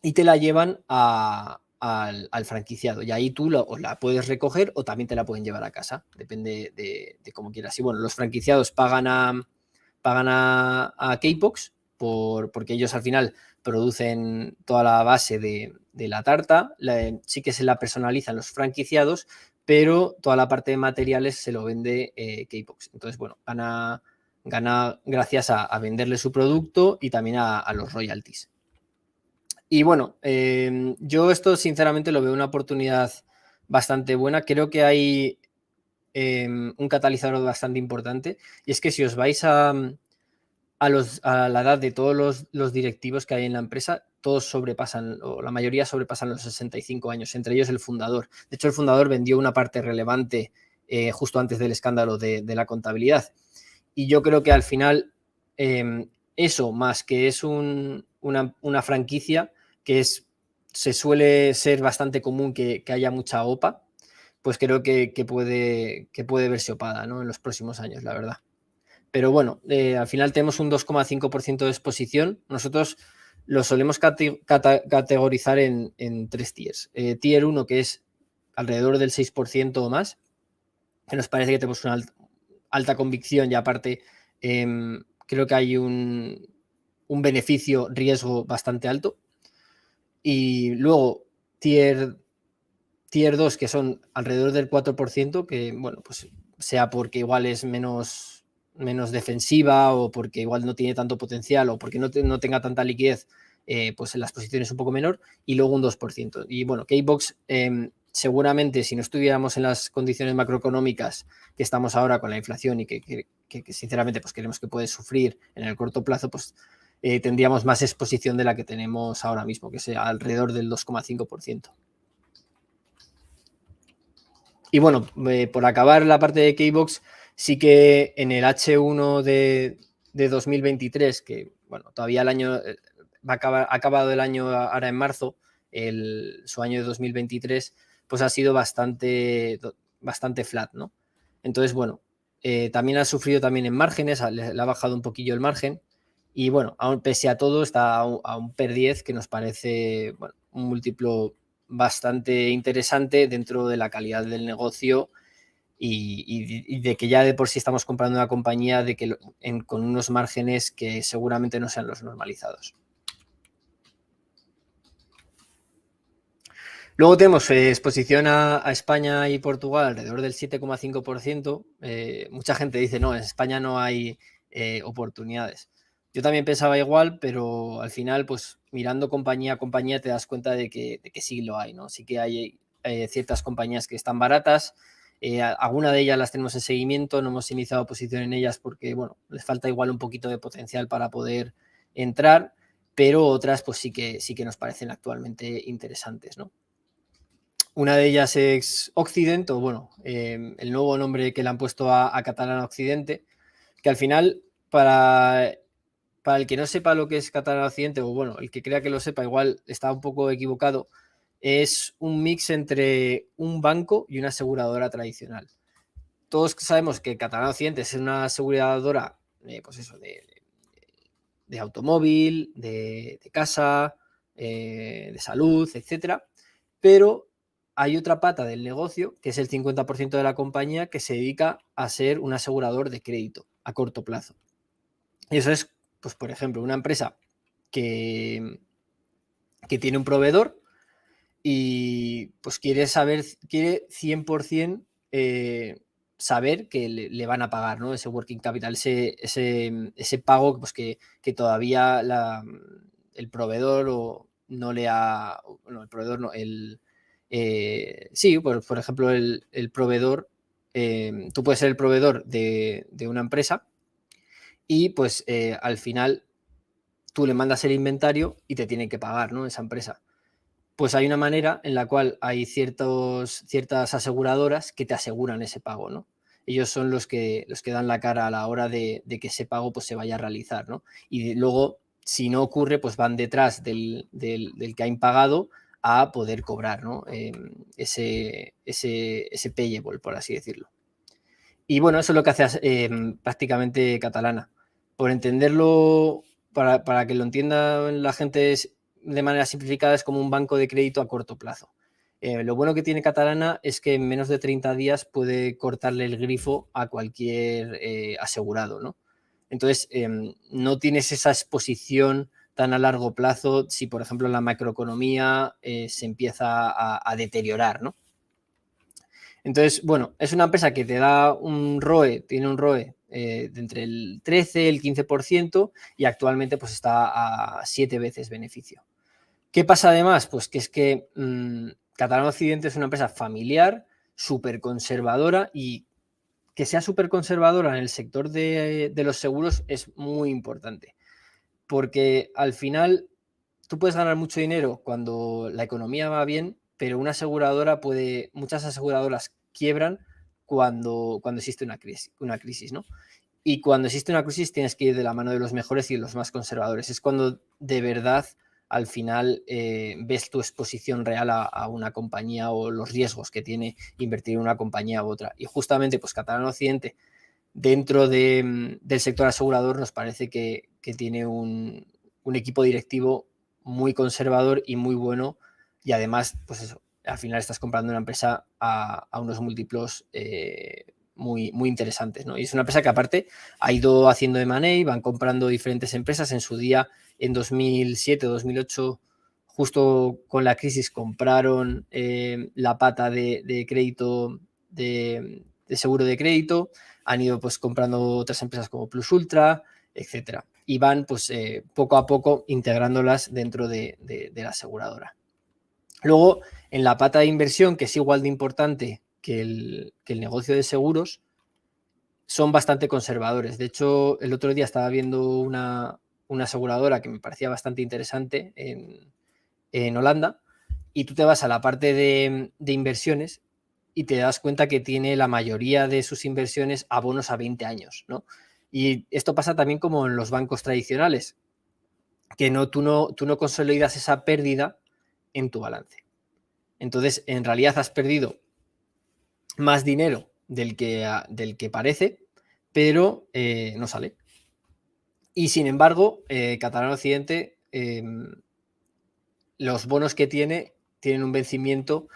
y te la llevan al franquiciado y ahí tú la puedes recoger o también te la pueden llevar a casa, depende de cómo quieras. Y bueno, los franquiciados pagan a Kbox porque ellos al final producen toda la base de la tarta, sí que se la personalizan los franquiciados, pero toda la parte de materiales se lo vende Kbox. Entonces, bueno, gana gracias a venderle su producto y también a los royalties. Y bueno, yo esto sinceramente lo veo una oportunidad bastante buena. Creo que hay un catalizador bastante importante y es que si os vais a la edad de todos los directivos que hay en la empresa, todos sobrepasan, o la mayoría sobrepasan los 65 años, entre ellos el fundador. De hecho, el fundador vendió una parte relevante justo antes del escándalo de la contabilidad. Y yo creo que al final eso, más que es una franquicia, que se suele ser bastante común que haya mucha OPA, pues creo que puede verse opada, ¿no? En los próximos años, la verdad. Pero bueno, al final tenemos un 2,5% de exposición. Nosotros lo solemos categorizar en 3 tiers. Tier 1, que es alrededor del 6% o más, que nos parece que tenemos una alta convicción y aparte creo que hay un beneficio riesgo bastante alto. Y luego tier 2, que son alrededor del 4%, que bueno, pues sea porque igual es menos defensiva o porque igual no tiene tanto potencial o porque no tenga tanta liquidez, pues en las posiciones un poco menor, y luego un 2%. Y bueno, Kbox seguramente si no estuviéramos en las condiciones macroeconómicas que estamos ahora con la inflación y que sinceramente pues creemos que puede sufrir en el corto plazo, pues tendríamos más exposición de la que tenemos ahora mismo, que sea alrededor del 2,5%. Y bueno, por acabar la parte de Kbox, sí que en el H1 de 2023, que bueno, todavía el año ha acabado el año ahora en marzo, su año de 2023, pues ha sido bastante flat, ¿no? Entonces, bueno, también ha sufrido también en márgenes, le ha bajado un poquillo el margen y bueno, aún pese a todo está a un PER 10 que nos parece, bueno, un múltiplo bastante interesante dentro de la calidad del negocio y de que ya de por sí estamos comprando una compañía con unos márgenes que seguramente no sean los normalizados. Luego tenemos exposición a España y Portugal alrededor del 7,5%. Mucha gente dice, no, en España no hay oportunidades. Yo también pensaba igual, pero al final, pues mirando compañía a compañía te das cuenta de que sí lo hay, ¿no? Sí que hay ciertas compañías que están baratas. Alguna de ellas las tenemos en seguimiento, no hemos iniciado posición en ellas porque, bueno, les falta igual un poquito de potencial para poder entrar, pero otras pues sí que nos parecen actualmente interesantes, ¿no? Una de ellas es Occident, o bueno, el nuevo nombre que le han puesto a Catalana Occidente, que al final, para el que no sepa lo que es Catalana Occidente, o bueno, el que crea que lo sepa, igual está un poco equivocado, es un mix entre un banco y una aseguradora tradicional. Todos sabemos que Catalana Occidente es una aseguradora, pues eso, de automóvil, de casa, de salud, etcétera, pero hay otra pata del negocio, que es el 50% de la compañía, que se dedica a ser un asegurador de crédito a corto plazo. Y eso es, pues, por ejemplo, una empresa que tiene un proveedor y pues quiere 100% saber que le van a pagar, ¿no? Ese working capital, ese pago pues que todavía el proveedor no le ha... No, el proveedor no, sí, por ejemplo, el proveedor, tú puedes ser el proveedor de una empresa y pues al final tú le mandas el inventario y te tienen que pagar, ¿no? Esa empresa. Pues hay una manera en la cual hay ciertas aseguradoras que te aseguran ese pago, ¿no? Ellos son los que dan la cara a la hora de que ese pago pues, se vaya a realizar, ¿no? Y luego, si no ocurre, pues van detrás del que ha impagado a poder cobrar, ¿no? Ese payable, por así decirlo. Y bueno, eso es lo que hace prácticamente Catalana. Por entenderlo, para que lo entienda la gente de manera simplificada, es como un banco de crédito a corto plazo. Lo bueno que tiene Catalana es que en menos de 30 días puede cortarle el grifo a cualquier asegurado, ¿no? Entonces, no tienes esa exposición tan a largo plazo si, por ejemplo, la macroeconomía se empieza a deteriorar, ¿no? Entonces, bueno, es una empresa que te da un ROE, tiene un ROE de entre el 13 y el 15% y actualmente pues está a 7 veces beneficio. ¿Qué pasa además? Pues que es que Catalana Occidente es una empresa familiar, súper conservadora, y que sea súper conservadora en el sector de los seguros es muy importante, porque al final tú puedes ganar mucho dinero cuando la economía va bien, pero muchas aseguradoras quiebran cuando existe una crisis, ¿no? Y cuando existe una crisis tienes que ir de la mano de los mejores y de los más conservadores. Es cuando de verdad al final ves tu exposición real a una compañía o los riesgos que tiene invertir en una compañía u otra. Y justamente pues Catalana Occidente dentro del sector asegurador nos parece que tiene un equipo directivo muy conservador y muy bueno, y además, pues eso, al final estás comprando una empresa a unos múltiplos muy, muy interesantes, ¿no? Y es una empresa que aparte ha ido haciendo M&A, van comprando diferentes empresas. En su día, en 2007 o 2008, justo con la crisis, compraron la pata de crédito, de seguro de crédito. Han ido pues comprando otras empresas como Plus Ultra, etcétera. Y van pues poco a poco integrándolas dentro de la aseguradora. Luego, en la pata de inversión, que es igual de importante que el negocio de seguros, son bastante conservadores. De hecho, el otro día estaba viendo una aseguradora que me parecía bastante interesante en Holanda, y tú te vas a la parte de inversiones y te das cuenta que tiene la mayoría de sus inversiones a bonos a 20 años, ¿no? Y esto pasa también como en los bancos tradicionales, que tú no consolidas esa pérdida en tu balance. Entonces, en realidad has perdido más dinero del que parece, pero no sale. Y sin embargo, Catalana Occidente, los bonos que tienen un vencimiento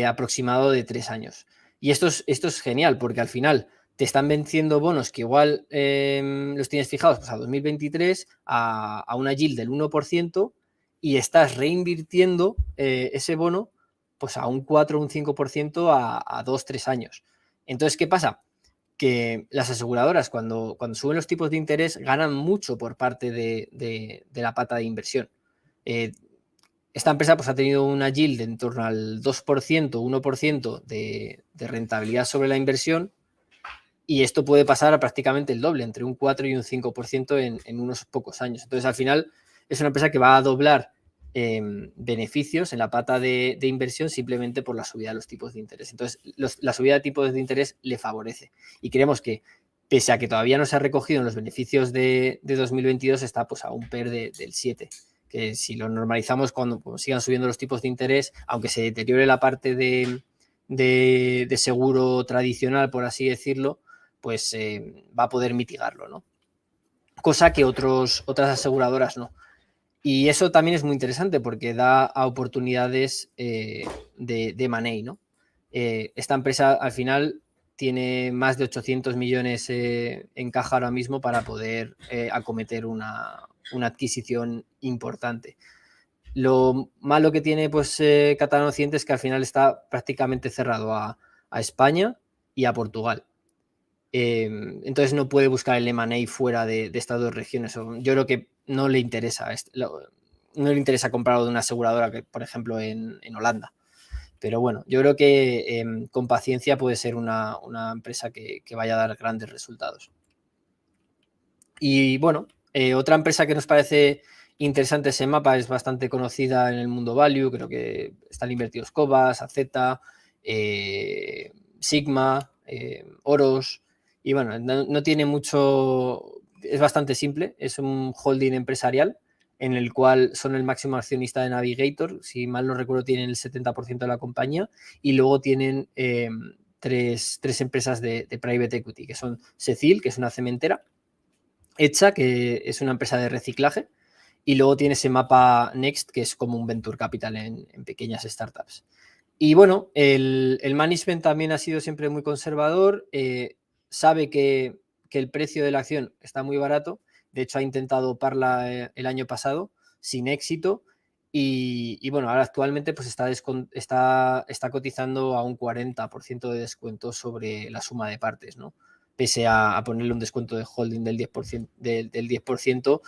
aproximado de 3 años. Y esto es genial, porque al final te están venciendo bonos que igual los tienes fijados pues, a 2023 a una yield del 1% y estás reinvirtiendo ese bono pues a un 4 o un 5% a 2-3 años. Entonces, ¿qué pasa? Que las aseguradoras cuando suben los tipos de interés ganan mucho por parte de la pata de inversión. Esta empresa pues, ha tenido una yield en torno al 2%, 1% de rentabilidad sobre la inversión y esto puede pasar a prácticamente el doble, entre un 4 y un 5% en unos pocos años. Entonces, al final, es una empresa que va a doblar beneficios en la pata de inversión simplemente por la subida de los tipos de interés. Entonces, la subida de tipos de interés le favorece. Y creemos que, pese a que todavía no se ha recogido en los beneficios de 2022, está pues, a un PER del 7, que si lo normalizamos cuando pues, sigan subiendo los tipos de interés, aunque se deteriore la parte de seguro tradicional, por así decirlo, pues va a poder mitigarlo, ¿no? Cosa que otras aseguradoras no. Y eso también es muy interesante porque da a oportunidades de money, ¿no? Esta empresa al final tiene más de 800 millones en caja ahora mismo para poder acometer una adquisición importante. Lo malo que tiene pues Catalán Occidente es que al final está prácticamente cerrado a España y a Portugal. Entonces no puede buscar el M&A fuera de estas dos regiones. Yo creo que no le interesa, no le interesa comprarlo de una aseguradora que, por ejemplo, en Holanda. Pero bueno, yo creo que con paciencia puede ser una empresa que vaya a dar grandes resultados. Y bueno, otra empresa que nos parece interesante ese mapa, es bastante conocida en el mundo value, creo que están invertidos Cobas, AZ, Sigma, Oros, y bueno, no tiene mucho, es bastante simple, es un holding empresarial en el cual son el máximo accionista de Navigator, si mal no recuerdo tienen el 70% de la compañía, y luego tienen tres empresas de private equity, que son Cecil, que es una cementera, Hecha, que es una empresa de reciclaje, y luego tiene ese mapa Next, que es como un venture capital en pequeñas startups. Y bueno, el management también ha sido siempre muy conservador, sabe que el precio de la acción está muy barato, de hecho ha intentado parla el año pasado sin éxito y bueno, ahora actualmente pues está cotizando a un 40% de descuento sobre la suma de partes, ¿no? Pese a ponerle un descuento de holding del 10%, del 10%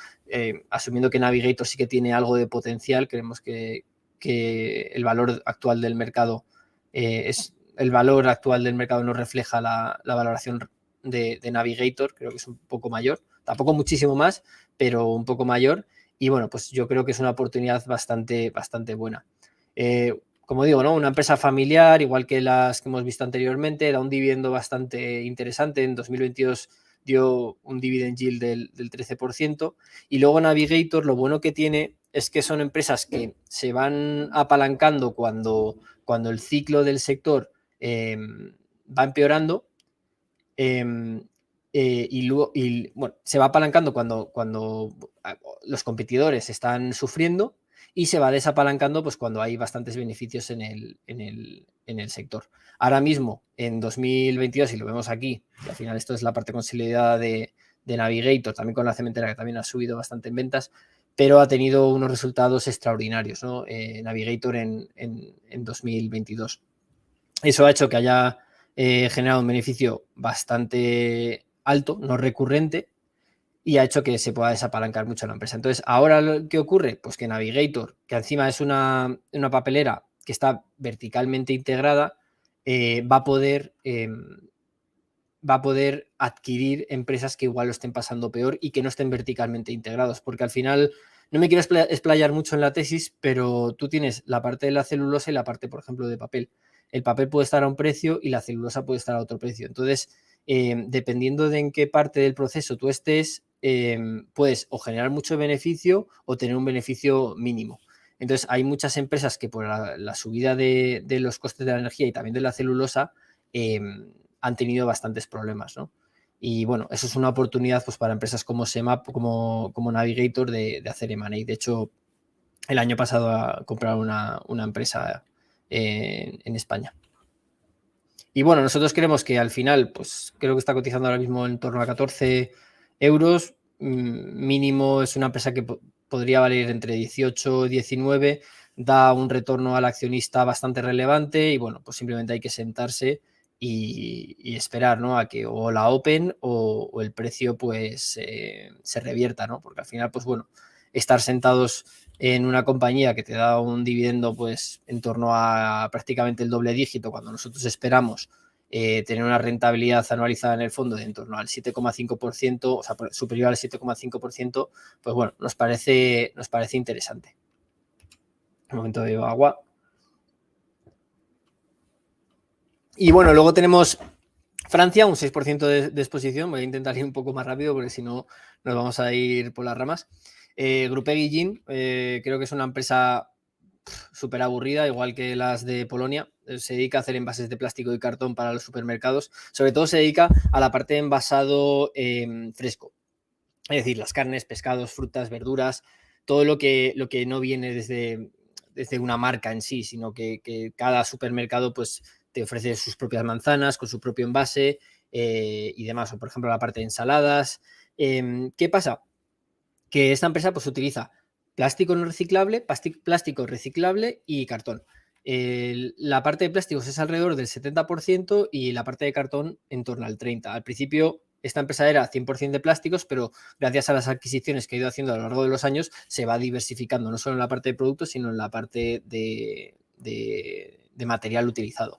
asumiendo que Navigator sí que tiene algo de potencial, creemos que el valor actual del mercado el valor actual del mercado no refleja la valoración de Navigator, creo que es un poco mayor, tampoco muchísimo más, pero un poco mayor, y bueno, pues yo creo que es una oportunidad bastante buena. Como digo, ¿no? Una empresa familiar, igual que las que hemos visto anteriormente, da un dividendo bastante interesante. En 2022 dio un dividend yield del 13%. Y luego Navigator, lo bueno que tiene es que son empresas que se van apalancando cuando el ciclo del sector va empeorando. Bueno, se va apalancando cuando los competidores están sufriendo y se va desapalancando pues, cuando hay bastantes beneficios en el sector. Ahora mismo, en 2022, y lo vemos aquí, y al final esto es la parte consolidada de Navigator, también con la cementera, que también ha subido bastante en ventas, pero ha tenido unos resultados extraordinarios, ¿no? Navigator en 2022. Eso ha hecho que haya generado un beneficio bastante alto, no recurrente, y ha hecho que se pueda desapalancar mucho la empresa. Entonces, ¿ahora qué ocurre? Pues que Navigator, que encima es una papelera que está verticalmente integrada, va a poder adquirir empresas que igual lo estén pasando peor y que no estén verticalmente integrados, porque al final, no me quiero explayar mucho en la tesis, pero tú tienes la parte de la celulosa y la parte, por ejemplo, de papel. El papel puede estar a un precio y la celulosa puede estar a otro precio. Entonces, dependiendo de en qué parte del proceso tú estés, puedes o generar mucho beneficio o tener un beneficio mínimo. Entonces, hay muchas empresas que por la subida de los costes de la energía y también de la celulosa han tenido bastantes problemas, ¿no? Y bueno, eso es una oportunidad pues, para empresas como Semap, como Navigator, de hacer M&A. De hecho, el año pasado compraron una empresa en España. Y bueno, nosotros creemos que al final, pues creo que está cotizando ahora mismo en torno a 14 euros. Mínimo es una empresa que podría valer entre 18 y 19, da un retorno al accionista bastante relevante y bueno, pues simplemente hay que sentarse y esperar, ¿no? A que o la open o el precio pues se revierta, ¿no? Porque al final, pues bueno, estar sentados en una compañía que te da un dividendo pues en torno a prácticamente el doble dígito cuando nosotros esperamos tener una rentabilidad anualizada en el fondo de en torno al 7,5%, o sea, superior al 7,5%, pues bueno, nos parece interesante. Un momento de agua. Y bueno, luego tenemos Francia, un 6% de exposición. Voy a intentar ir un poco más rápido porque si no nos vamos a ir por las ramas. Grupé Guillín, creo que es una empresa súper aburrida, igual que las de Polonia. Se dedica a hacer envases de plástico y cartón para los supermercados. Sobre todo se dedica a la parte de envasado fresco. Es decir, las carnes, pescados, frutas, verduras, todo lo que no viene desde una marca en sí, sino que cada supermercado pues te ofrece sus propias manzanas con su propio envase y demás. O por ejemplo la parte de ensaladas. ¿Qué pasa? Que esta empresa pues utiliza plástico no reciclable, plástico reciclable y cartón. La parte de plásticos es alrededor del 70% y la parte de cartón en torno al 30%. Al principio esta empresa era 100% de plásticos, pero gracias a las adquisiciones que ha ido haciendo a lo largo de los años se va diversificando, no solo en la parte de productos, sino en la parte de material utilizado.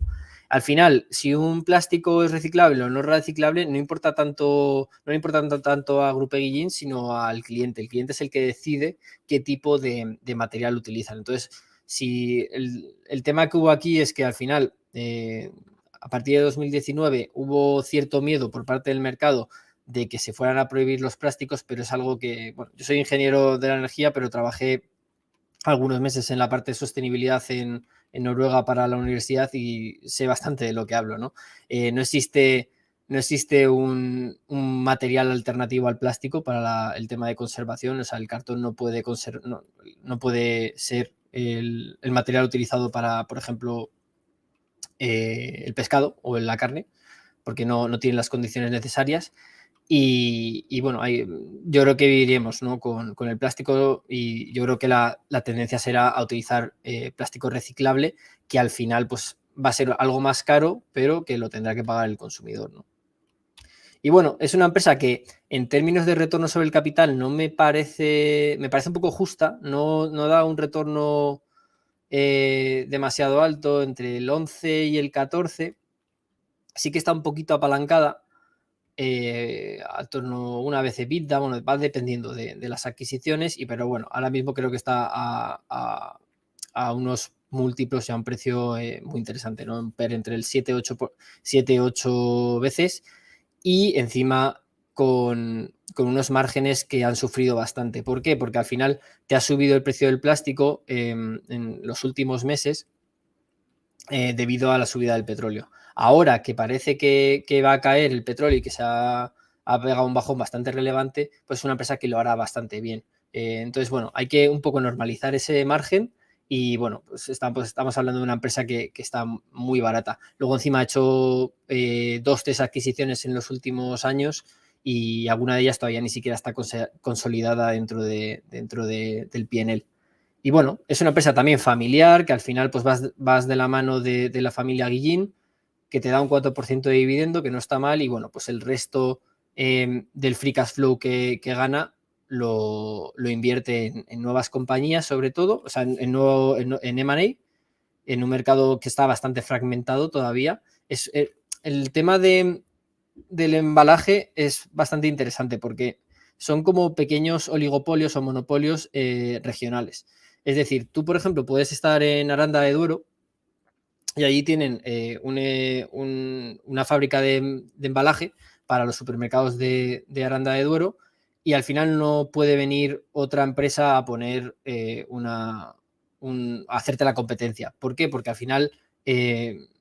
Al final, si un plástico es reciclable o no reciclable, no importa tanto, no le importa tanto a Grupo Guillín, sino al cliente. El cliente es el que decide qué tipo de material utilizan. Entonces, si el tema que hubo aquí es que al final, a partir de 2019, hubo cierto miedo por parte del mercado de que se fueran a prohibir los plásticos, pero es algo que, bueno, yo soy ingeniero de la energía, pero trabajé algunos meses en la parte de sostenibilidad en Noruega para la universidad y sé bastante de lo que hablo, ¿no? No existe un material alternativo al plástico para el tema de conservación, o sea, el cartón no puede, no puede ser el material utilizado para, por ejemplo, el pescado o la carne, porque no tienen las condiciones necesarias. Y bueno, yo creo que viviremos, ¿no? con el plástico y yo creo que la tendencia será a utilizar plástico reciclable, que al final pues, va a ser algo más caro, pero que lo tendrá que pagar el consumidor, ¿no? Y bueno, es una empresa que en términos de retorno sobre el capital no me parece un poco justa, no da un retorno demasiado alto, entre el 11 y el 14. Sí que está un poquito apalancada, a torno una vez EBITDA, bueno, va dependiendo de las adquisiciones, pero bueno, ahora mismo creo que está a unos múltiplos y a un precio muy interesante, ¿no? Un PER entre el 7-8 veces y encima con unos márgenes que han sufrido bastante. ¿Por qué? Porque al final te ha subido el precio del plástico en los últimos meses debido a la subida del petróleo. Ahora que parece que va a caer el petróleo y que se ha pegado un bajón bastante relevante, pues es una empresa que lo hará bastante bien. Entonces, bueno, hay que un poco normalizar ese margen y bueno, pues estamos hablando de una empresa que está muy barata. Luego encima ha hecho 2-3 adquisiciones en los últimos años y alguna de ellas todavía ni siquiera está consolidada dentro del P&L. Y bueno, es una empresa también familiar, que al final pues vas de la mano de la familia Guillín, que te da un 4% de dividendo, que no está mal, y bueno, pues el resto del free cash flow que gana lo invierte en nuevas compañías, sobre todo, o sea, en M&A, en un mercado que está bastante fragmentado todavía. El tema del embalaje es bastante interesante porque son como pequeños oligopolios o monopolios regionales. Es decir, tú, por ejemplo, puedes estar en Aranda de Duero y allí tienen una fábrica de embalaje para los supermercados de Aranda de Duero y al final no puede venir otra empresa a poner a hacerte la competencia. ¿Por qué? Porque al final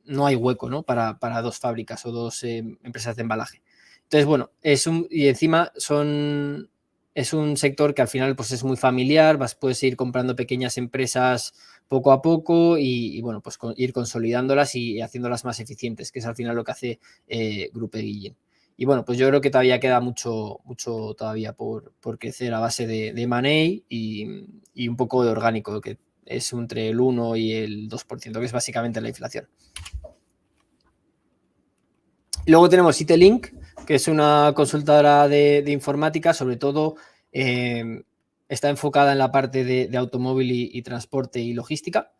no hay hueco, ¿no? para dos fábricas o dos empresas de embalaje. Entonces, bueno, y encima son es un sector que al final pues, es muy familiar, puedes ir comprando pequeñas empresas poco a poco y bueno, pues ir consolidándolas y haciéndolas más eficientes, que es al final lo que hace Grupo Guillén. Y bueno, pues yo creo que todavía queda mucho todavía por crecer a base de M&A y un poco de orgánico, que es entre el 1 y el 2%, que es básicamente la inflación. Luego tenemos Itelink, que es una consultora de informática, sobre todo está enfocada en la parte de automóvil y transporte y logística.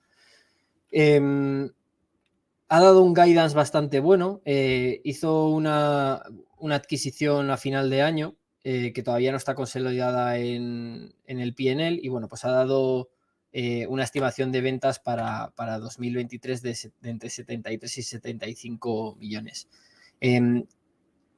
Ha dado un guidance bastante bueno, hizo una adquisición a final de año que todavía no está consolidada en el P&L y bueno, pues ha dado una estimación de ventas para 2023 de entre 73 y 75 millones.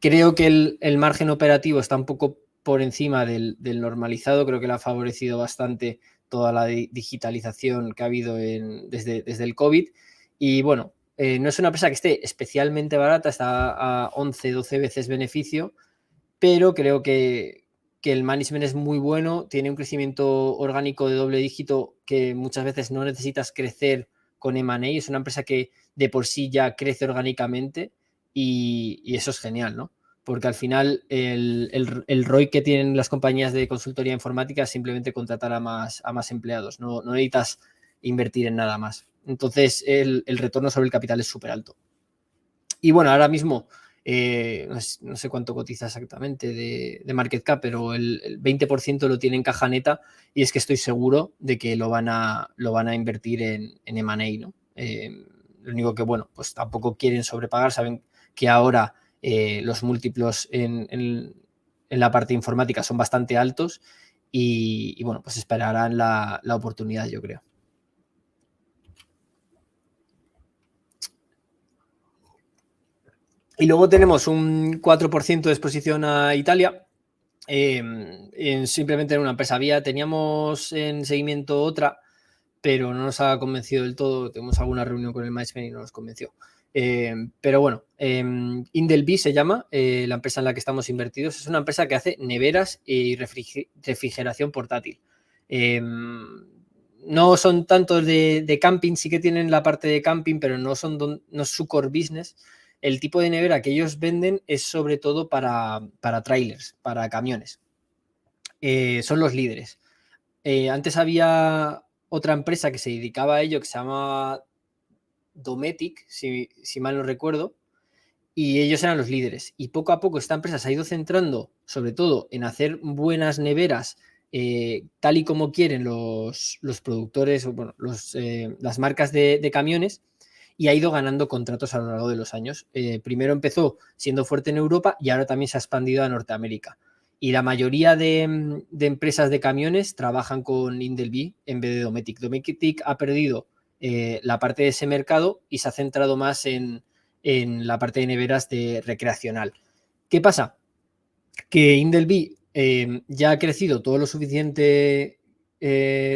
Creo que el margen operativo está un poco por encima del normalizado, creo que le ha favorecido bastante toda la digitalización que ha habido desde el COVID y bueno, no es una empresa que esté especialmente barata, está a 11, 12 veces beneficio, pero creo que el management es muy bueno, tiene un crecimiento orgánico de doble dígito que muchas veces no necesitas crecer con M&A, es una empresa que de por sí ya crece orgánicamente y eso es genial, ¿no? Porque al final el ROI que tienen las compañías de consultoría informática es simplemente contratar a más empleados, no necesitas invertir en nada más. Entonces el retorno sobre el capital es súper alto. Y bueno, ahora mismo no sé cuánto cotiza exactamente de market cap, pero el 20% lo tiene en caja neta y es que estoy seguro de que lo van a invertir en M&A, ¿no? Lo único que, bueno, pues tampoco quieren sobrepagar, saben que ahora los múltiplos en la parte informática son bastante altos y bueno, pues esperarán la oportunidad, yo creo. Y luego tenemos un 4% de exposición a Italia, simplemente en una empresa. Teníamos en seguimiento otra, pero no nos ha convencido del todo. Tenemos alguna reunión con el management y no nos convenció. Pero bueno, Indelby se llama, la empresa en la que estamos invertidos. Es una empresa que hace neveras y refrigeración portátil. No son tantos de camping, sí que tienen la parte de camping, pero no es su core business. El tipo de nevera que ellos venden es sobre todo para trailers, para camiones. Son los líderes. Antes había otra empresa que se dedicaba a ello que se llama Dometic, si mal no recuerdo, y ellos eran los líderes. Y poco a poco esta empresa se ha ido centrando sobre todo en hacer buenas neveras tal y como quieren los productores, bueno, las marcas de camiones, y ha ido ganando contratos a lo largo de los años. Primero empezó siendo fuerte en Europa y ahora también se ha expandido a Norteamérica. Y la mayoría de empresas de camiones trabajan con Indelby en vez de Dometic. Dometic ha perdido la parte de ese mercado y se ha centrado más en la parte de neveras de recreacional. ¿Qué pasa? Que Indelby ya ha crecido todo lo suficiente,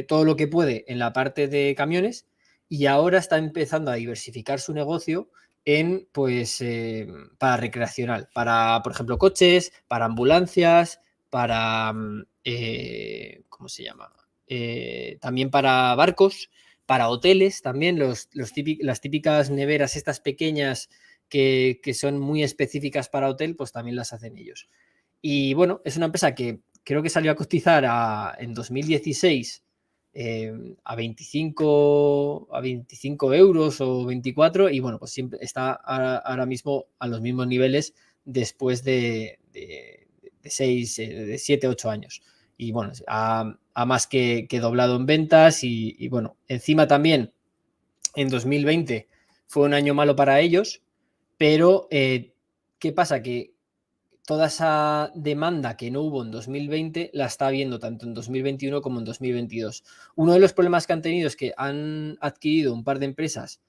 todo lo que puede en la parte de camiones y ahora está empezando a diversificar su negocio en, pues, para recreacional, para, por ejemplo, coches, para ambulancias, para, ¿cómo se llama? También para barcos, para hoteles también, las típicas neveras estas pequeñas que son muy específicas para hotel, pues también las hacen ellos. Y bueno, es una empresa que creo que salió a cotizar en 2016 a 25 euros o 24 y bueno, pues siempre está ahora mismo a los mismos niveles después de 7, 8 años. Y bueno, ha más que doblado en ventas y bueno, encima también en 2020 fue un año malo para ellos, pero ¿qué pasa? Que toda esa demanda que no hubo en 2020 la está viendo tanto en 2021 como en 2022. Uno de los problemas que han tenido es que han adquirido un par de empresas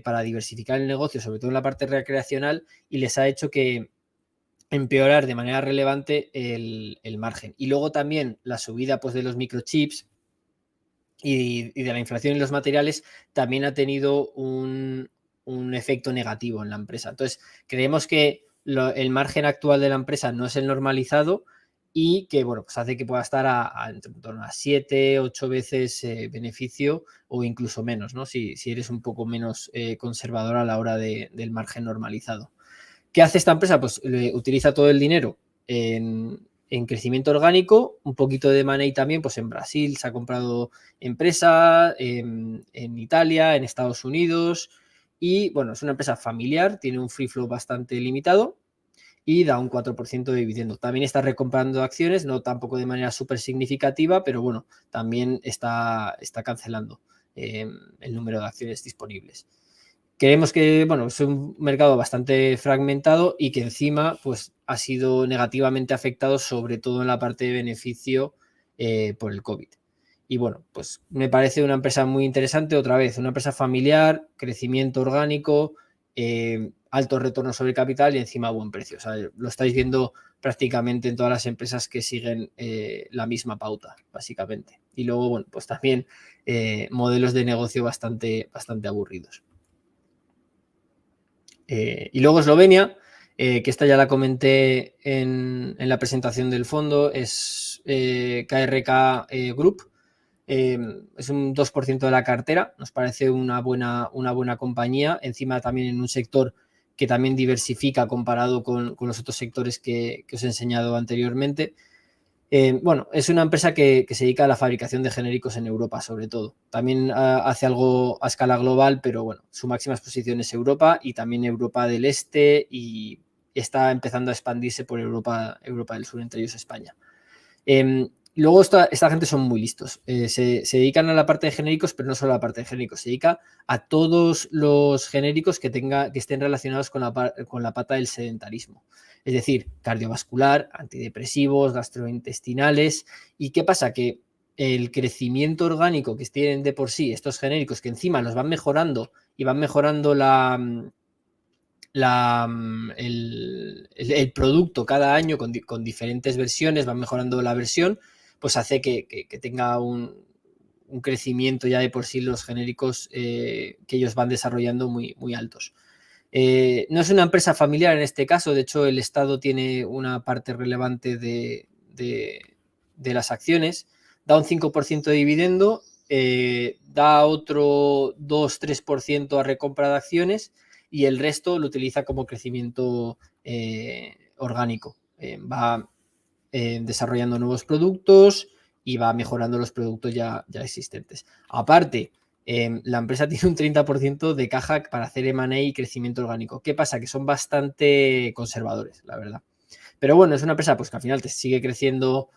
para diversificar el negocio, sobre todo en la parte recreacional, y les ha hecho que empeorar de manera relevante el margen. Y luego también la subida pues, de los microchips y de la inflación en los materiales también ha tenido un efecto negativo en la empresa. Entonces, creemos que el margen actual de la empresa no es el normalizado y que, bueno, pues hace que pueda estar en torno a 7, 8 veces beneficio o incluso menos, ¿no? Si eres un poco menos conservador a la hora del margen normalizado. ¿Qué hace esta empresa? Pues utiliza todo el dinero en crecimiento orgánico, un poquito de money también, pues en Brasil se ha comprado empresa, en Italia, en Estados Unidos, y bueno, es una empresa familiar, tiene un free flow bastante limitado y da un 4% de dividendo. También está recomprando acciones, no tampoco de manera súper significativa, pero bueno, también está cancelando el número de acciones disponibles. Creemos que, bueno, es un mercado bastante fragmentado y que encima pues, ha sido negativamente afectado, sobre todo en la parte de beneficio por el COVID. Y bueno, pues me parece una empresa muy interesante, otra vez, una empresa familiar, crecimiento orgánico, alto retorno sobre capital y encima buen precio. O sea, lo estáis viendo prácticamente en todas las empresas que siguen la misma pauta, básicamente. Y luego, bueno, pues también modelos de negocio bastante aburridos. Y luego Eslovenia, que esta ya la comenté en la presentación del fondo, es KRK Group. Es un 2% de la cartera, nos parece una buena compañía, encima también en un sector que también diversifica comparado con los otros sectores que os he enseñado anteriormente. Bueno, es una empresa que se dedica a la fabricación de genéricos en Europa, sobre todo. También hace algo a escala global, pero bueno, su máxima exposición es Europa y también Europa del Este, y está empezando a expandirse por Europa del Sur, entre ellos España. Luego esta gente son muy listos. Se dedican a la parte de genéricos, pero no solo a la parte de genéricos, se dedica a todos los genéricos que estén relacionados con la pata del sedentarismo. Es decir, cardiovascular, antidepresivos, gastrointestinales. ¿Y qué pasa? Que el crecimiento orgánico que tienen de por sí estos genéricos, que encima los van mejorando y van mejorando el producto cada año con diferentes versiones, van mejorando la versión, pues hace que tenga un crecimiento ya de por sí los genéricos que ellos van desarrollando muy altos. No es una empresa familiar en este caso, de hecho el Estado tiene una parte relevante de las acciones, da un 5% de dividendo, da otro 2-3% a recompra de acciones y el resto lo utiliza como crecimiento orgánico. Va desarrollando nuevos productos y va mejorando los productos ya existentes. Aparte, la empresa tiene un 30% de caja para hacer M&A y crecimiento orgánico. ¿Qué pasa? Que son bastante conservadores, la verdad. Pero bueno, es una empresa pues, que al final te sigue creciendo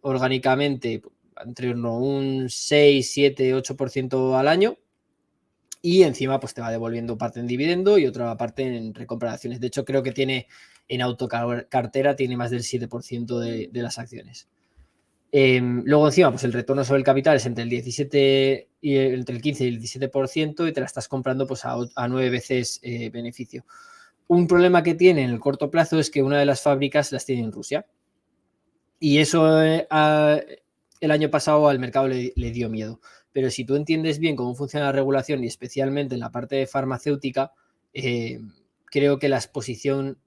orgánicamente entre un 6, 7, 8% al año, y encima pues te va devolviendo parte en dividendo y otra parte en recompra de acciones. De hecho, creo que tiene en autocartera tiene más del 7% de las acciones. Luego encima, pues el retorno sobre el capital es entre el 17 y entre el 15 y el 17% y te la estás comprando pues a 9 veces beneficio. Un problema que tiene en el corto plazo es que una de las fábricas las tiene en Rusia. Y eso el año pasado al mercado le dio miedo. Pero si tú entiendes bien cómo funciona la regulación y especialmente en la parte de farmacéutica, creo que la exposición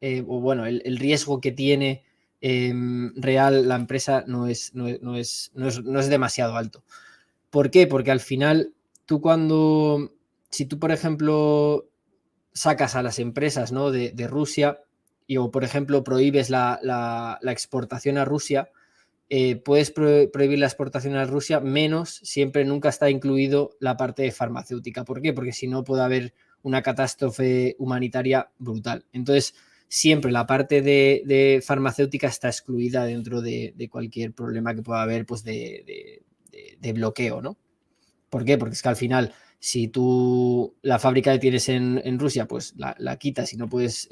o bueno, el riesgo que tiene real la empresa no es demasiado alto. ¿Por qué? Porque al final tú si tú por ejemplo sacas a las empresas, ¿no? de Rusia o por ejemplo prohíbes la exportación a Rusia, puedes prohibir la exportación a Rusia, menos siempre nunca está incluido la parte de farmacéutica. ¿Por qué? Porque si no puede haber una catástrofe humanitaria brutal. Entonces, siempre la parte de farmacéutica está excluida dentro de cualquier problema que pueda haber pues de bloqueo, ¿no? ¿Por qué? Porque es que al final, si tú la fábrica que tienes en Rusia, pues la quitas y no puedes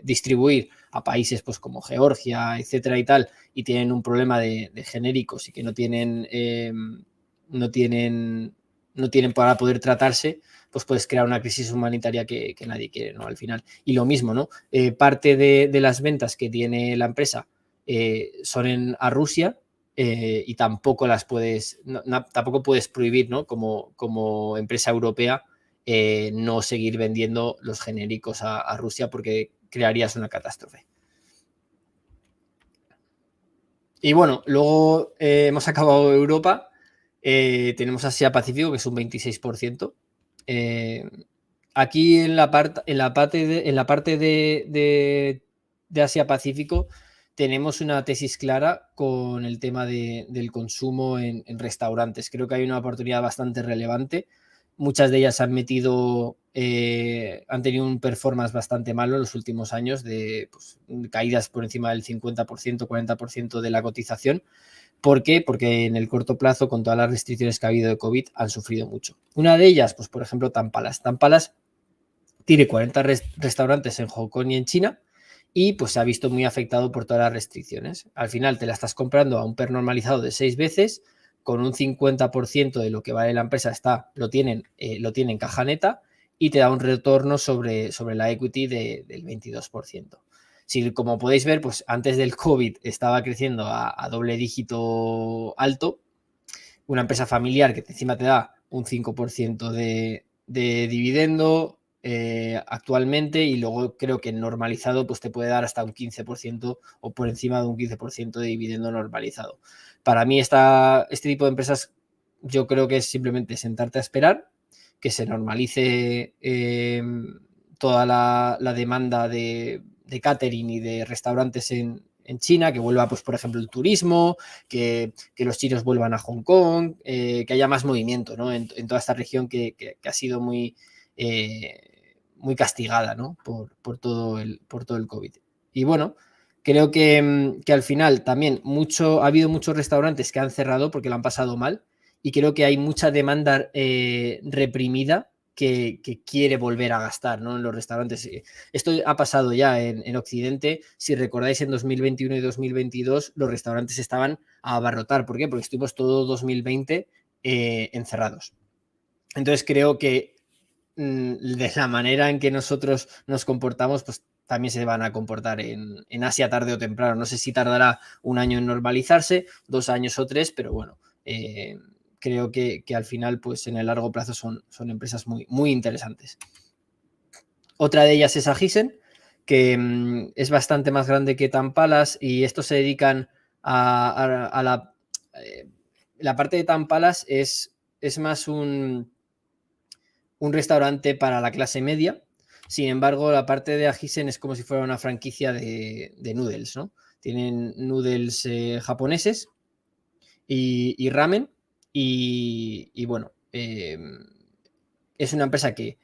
distribuir a países pues como Georgia, etcétera y tal, y tienen un problema de genéricos y que no tienen para poder tratarse, pues puedes crear una crisis humanitaria que nadie quiere, ¿no? Al final. Y lo mismo, ¿no? Parte de las ventas que tiene la empresa son a Rusia, y tampoco tampoco puedes prohibir, ¿no? Como empresa europea no seguir vendiendo los genéricos a Rusia, porque crearías una catástrofe. Y bueno, luego hemos acabado Europa, tenemos Asia-Pacífico, que es un 26%. Aquí en la parte de Asia-Pacífico tenemos una tesis clara con el tema del consumo en restaurantes. Creo que hay una oportunidad bastante relevante. Muchas de ellas han tenido un performance bastante malo en los últimos años, de caídas por encima del 50%, 40% de la cotización. ¿Por qué? Porque en el corto plazo, con todas las restricciones que ha habido de COVID, han sufrido mucho. Una de ellas, pues por ejemplo, Tampalas. Tampalas tiene 40 restaurantes en Hong Kong y en China y pues se ha visto muy afectado por todas las restricciones. Al final te la estás comprando a un PER normalizado de 6 veces, con un 50% de lo que vale la empresa lo tienen en caja neta y te da un retorno sobre la equity del 22%. Si, como podéis ver, pues antes del COVID estaba creciendo a doble dígito alto, una empresa familiar que encima te da un 5% de dividendo actualmente, y luego creo que normalizado pues te puede dar hasta un 15% o por encima de un 15% de dividendo normalizado. Para mí este tipo de empresas, yo creo que es simplemente sentarte a esperar que se normalice toda la demanda de catering y de restaurantes en China, que vuelva, pues, por ejemplo, el turismo, que los chinos vuelvan a Hong Kong, que haya más movimiento, ¿no? en toda esta región que ha sido muy castigada, ¿no? por todo el COVID. Y bueno, creo que al final también ha habido muchos restaurantes que han cerrado porque lo han pasado mal, y creo que hay mucha demanda reprimida que quiere volver a gastar, ¿no? En los restaurantes. Esto ha pasado ya en Occidente. Si recordáis, en 2021 y 2022 los restaurantes estaban a abarrotar. ¿Por qué? Porque estuvimos todo 2020 encerrados. Entonces creo que de la manera en que nosotros nos comportamos, pues también se van a comportar en Asia tarde o temprano. No sé si tardará un año en normalizarse, 2 años o 3, pero bueno, creo que al final, pues en el largo plazo son empresas muy, muy interesantes. Otra de ellas es Agisen, que es bastante más grande que Tampalas, y estos se dedican a la parte de Tampalas es más un restaurante para la clase media. Sin embargo, la parte de Agisen es como si fuera una franquicia de noodles, ¿no? Tienen noodles japoneses y ramen, y bueno, es una empresa que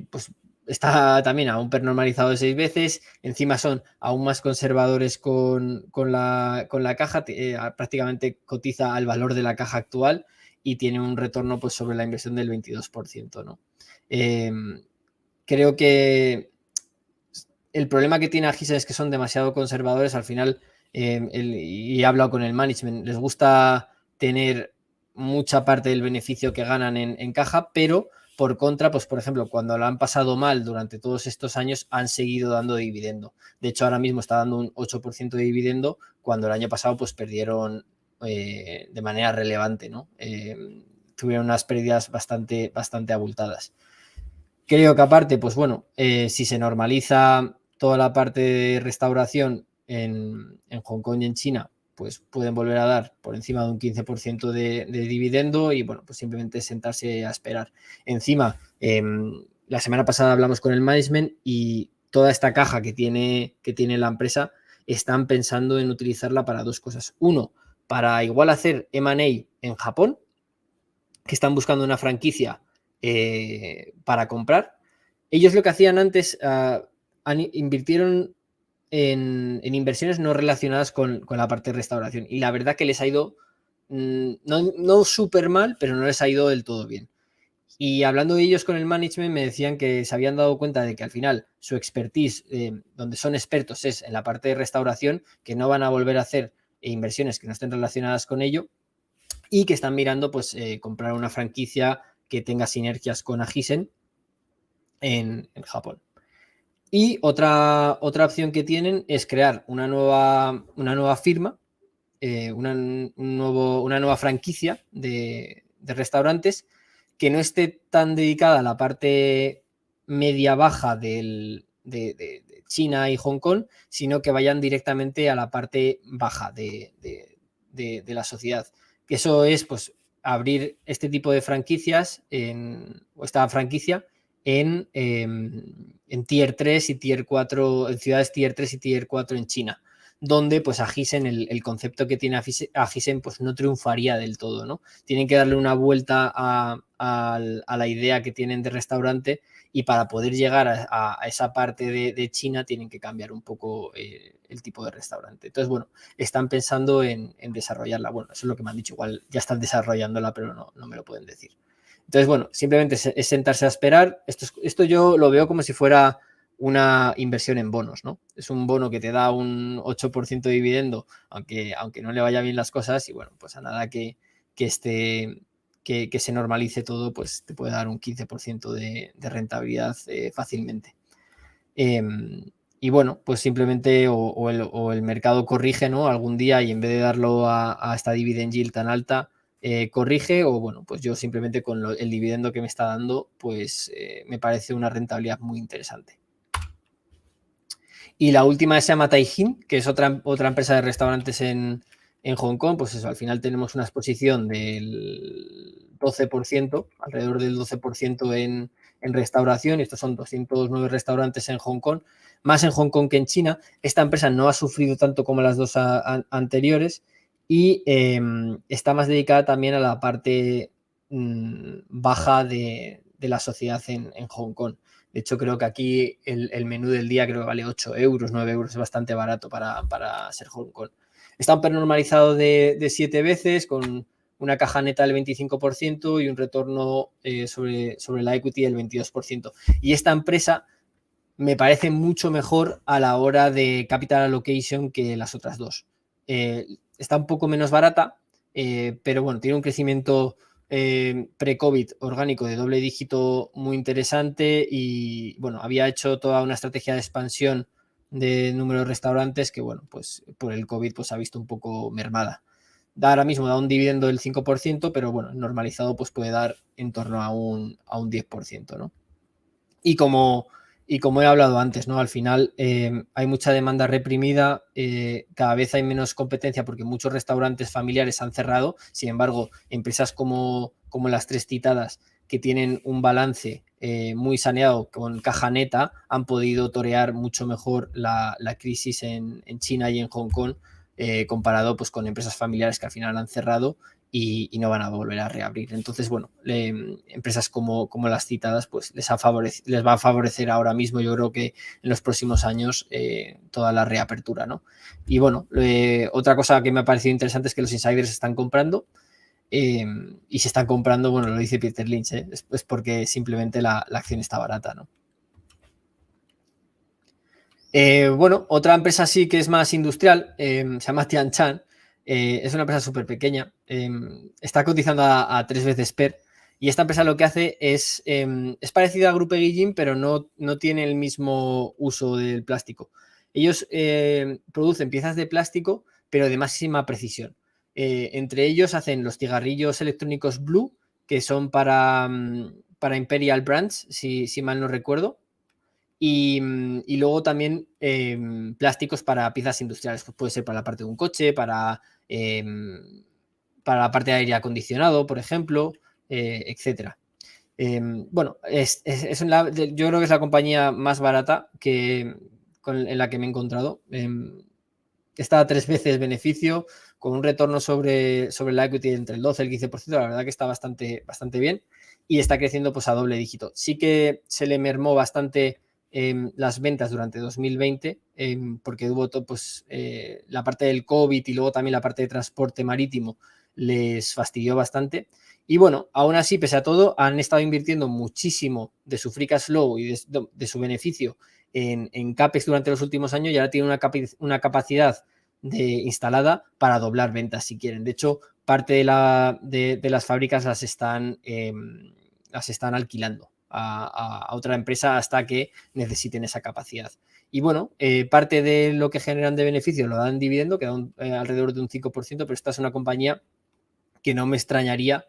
pues está también a un PER normalizado de 6 veces, encima son aún más conservadores con la caja, prácticamente cotiza al valor de la caja actual y tiene un retorno pues sobre la inversión del 22%, ¿no? Creo que el problema que tiene Agisa es que son demasiado conservadores. Al final, y he hablado con el management, les gusta tener mucha parte del beneficio que ganan en caja, pero por contra, pues por ejemplo, cuando lo han pasado mal durante todos estos años, han seguido dando dividendo. De hecho, ahora mismo está dando un 8% de dividendo, cuando el año pasado pues perdieron de manera relevante, ¿no? Tuvieron unas pérdidas bastante abultadas. Creo que aparte, pues bueno, si se normaliza toda la parte de restauración en Hong Kong y en China, pues pueden volver a dar por encima de un 15% de dividendo, y bueno, pues simplemente sentarse a esperar. Encima, la semana pasada hablamos con el management y toda esta caja que tiene la empresa están pensando en utilizarla para 2 cosas. Uno, para igual hacer M&A en Japón, que están buscando una franquicia para comprar. Ellos lo que hacían antes, invirtieron en inversiones no relacionadas con la parte de restauración, y la verdad que les ha ido no súper mal, pero no les ha ido del todo bien. Y hablando de ellos con el management, me decían que se habían dado cuenta de que al final su expertise, donde son expertos, es en la parte de restauración, que no van a volver a hacer inversiones que no estén relacionadas con ello, y que están mirando pues comprar una franquicia que tenga sinergias con Agisen en Japón. Y otra opción que tienen es crear una nueva firma, una nueva franquicia de restaurantes, que no esté tan dedicada a la parte media-baja de China y Hong Kong, sino que vayan directamente a la parte baja de la sociedad. Que eso es, pues, abrir este tipo de franquicias o esta franquicia en Tier 3 y Tier 4, en ciudades Tier 3 y Tier 4 en China, donde pues Agisen, el concepto que tiene Agisen, pues no triunfaría del todo, ¿no? Tienen que darle una vuelta a la idea que tienen de restaurante, y para poder llegar a esa parte de China tienen que cambiar un poco el tipo de restaurante. Entonces, bueno, están pensando en desarrollarla. Bueno, eso es lo que me han dicho, igual ya están desarrollándola, pero no me lo pueden decir. Entonces, bueno, simplemente es sentarse a esperar. Esto yo lo veo como si fuera una inversión en bonos, ¿no? Es un bono que te da un 8% de dividendo, aunque no le vaya bien las cosas, y bueno, pues a nada que se normalice todo, pues te puede dar un 15% de rentabilidad fácilmente. Y bueno, pues simplemente o el mercado corrige, ¿no? Algún día, y en vez de darlo a esta dividend yield tan alta, corrige, o bueno, pues yo simplemente con el dividendo que me está dando, pues me parece una rentabilidad muy interesante. Y la última se llama Taijin, que es otra empresa de restaurantes en Hong Kong. Pues eso, al final tenemos una exposición del 12%, alrededor del 12% en restauración, y estos son 209 restaurantes en Hong Kong, más en Hong Kong que en China. Esta empresa no ha sufrido tanto como las dos anteriores, y está más dedicada también a la parte baja de la sociedad en Hong Kong. De hecho, creo que aquí el menú del día creo que vale 8 euros, 9 euros, es bastante barato para ser Hong Kong. Está un normalizado de 7 veces, con una caja neta del 25% y un retorno sobre la equity del 22%. Y esta empresa me parece mucho mejor a la hora de capital allocation que las otras dos. Está un poco menos barata, pero bueno, tiene un crecimiento pre-COVID orgánico de doble dígito muy interesante, y bueno, había hecho toda una estrategia de expansión de número de restaurantes que, bueno, pues por el COVID pues ha visto un poco mermada. Ahora mismo da un dividendo del 5%, pero bueno, normalizado pues puede dar en torno a un 10%, ¿no? Y como he hablado antes, ¿no? Al final hay mucha demanda reprimida, cada vez hay menos competencia porque muchos restaurantes familiares han cerrado. Sin embargo, empresas como las tres citadas, que tienen un balance muy saneado con caja neta, han podido torear mucho mejor la crisis en China y en Hong Kong, comparado pues con empresas familiares que al final han cerrado y no van a volver a reabrir. Entonces, bueno, empresas como las citadas, pues les va a favorecer ahora mismo, yo creo que en los próximos años, toda la reapertura, ¿no? Y bueno, otra cosa que me ha parecido interesante es que los insiders están comprando, y se están comprando, bueno, lo dice Peter Lynch, es porque simplemente la acción está barata, ¿no? Bueno, otra empresa sí que es más industrial, se llama Tianchan. Es una empresa súper pequeña, está cotizando a 3 veces PER, y esta empresa lo que hace es parecida a Grupo Guillín, pero no tiene el mismo uso del plástico. Ellos producen piezas de plástico, pero de máxima precisión. Entre ellos hacen los cigarrillos electrónicos Blue, que son para Imperial Brands, si mal no recuerdo. Y luego también plásticos para piezas industriales, pues puede ser para la parte de un coche, para la parte de aire acondicionado, por ejemplo, etcétera. Bueno, yo creo que es la compañía más barata en la que me he encontrado. Está a 3 veces beneficio, con un retorno sobre la equity entre el 12 y el 15%. La verdad que está bastante bien, y está creciendo pues a doble dígito. Sí que se le mermó bastante las ventas durante 2020, porque hubo pues, la parte del COVID, y luego también la parte de transporte marítimo les fastidió bastante. Y bueno, aún así, pese a todo, han estado invirtiendo muchísimo de su free cash flow y de su beneficio en CAPEX durante los últimos años, y ahora tienen una capacidad instalada para doblar ventas si quieren. De hecho, parte de las fábricas las están alquilando a otra empresa hasta que necesiten esa capacidad. Y bueno, parte de lo que generan de beneficio lo dan dividendo, que da alrededor de un 5%, pero esta es una compañía que no me extrañaría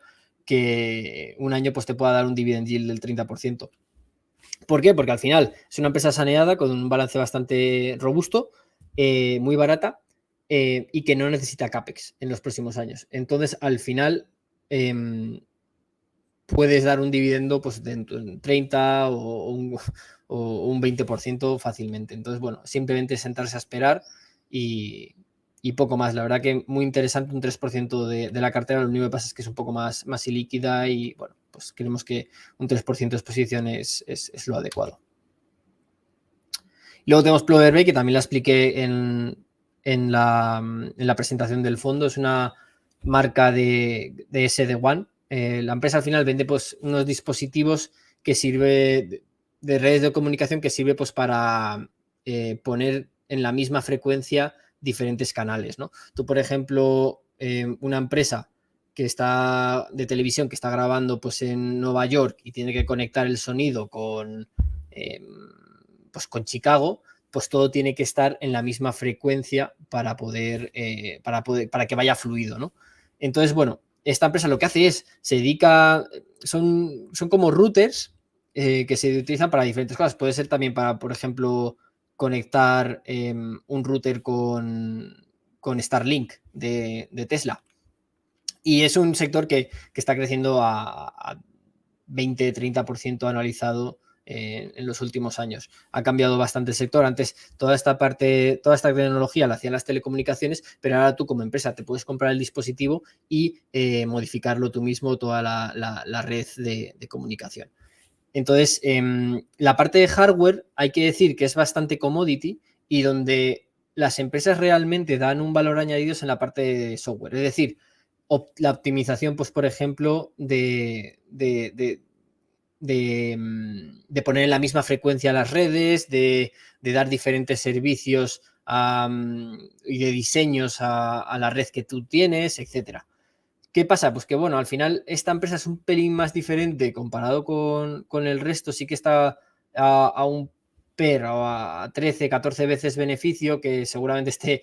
que un año pues te pueda dar un dividend yield del 30%. ¿Por qué? Porque al final es una empresa saneada con un balance bastante robusto, muy barata y que no necesita CAPEX en los próximos años. Entonces, al final, puedes dar un dividendo pues, de 30 o un 20% fácilmente. Entonces, bueno, simplemente sentarse a esperar y poco más. La verdad que muy interesante, un 3% de la cartera. Lo único que pasa es que es un poco más ilíquida y, bueno, pues creemos que un 3% de exposición es lo adecuado. Luego tenemos Plover Bay, que también la expliqué en la presentación del fondo. Es una marca de SD-WAN. La empresa al final vende pues, unos dispositivos que sirve de redes de comunicación que sirve pues, para poner en la misma frecuencia diferentes canales, ¿no? Tú, por ejemplo, una empresa que está de televisión que está grabando pues, en Nueva York y tiene que conectar el sonido pues con Chicago, pues todo tiene que estar en la misma frecuencia para que vaya fluido, ¿no? Entonces, bueno, esta empresa lo que hace es, se dedica, son como routers que se utilizan para diferentes cosas. Puede ser también para, por ejemplo, conectar un router con Starlink de Tesla. Y es un sector que está creciendo a 20-30% anualizado en los últimos años. Ha cambiado bastante el sector. Antes toda esta tecnología la hacían las telecomunicaciones, pero ahora tú como empresa te puedes comprar el dispositivo y modificarlo tú mismo, toda la red de comunicación. Entonces, la parte de hardware hay que decir que es bastante commodity y donde las empresas realmente dan un valor añadido es en la parte de software. Es decir, la optimización, pues, por ejemplo, de poner en la misma frecuencia las redes, de dar diferentes servicios y de diseños a la red que tú tienes, etcétera. ¿Qué pasa? Pues que, bueno, al final esta empresa es un pelín más diferente comparado con el resto. Sí que está a un PER o a 13, 14 veces beneficio, que seguramente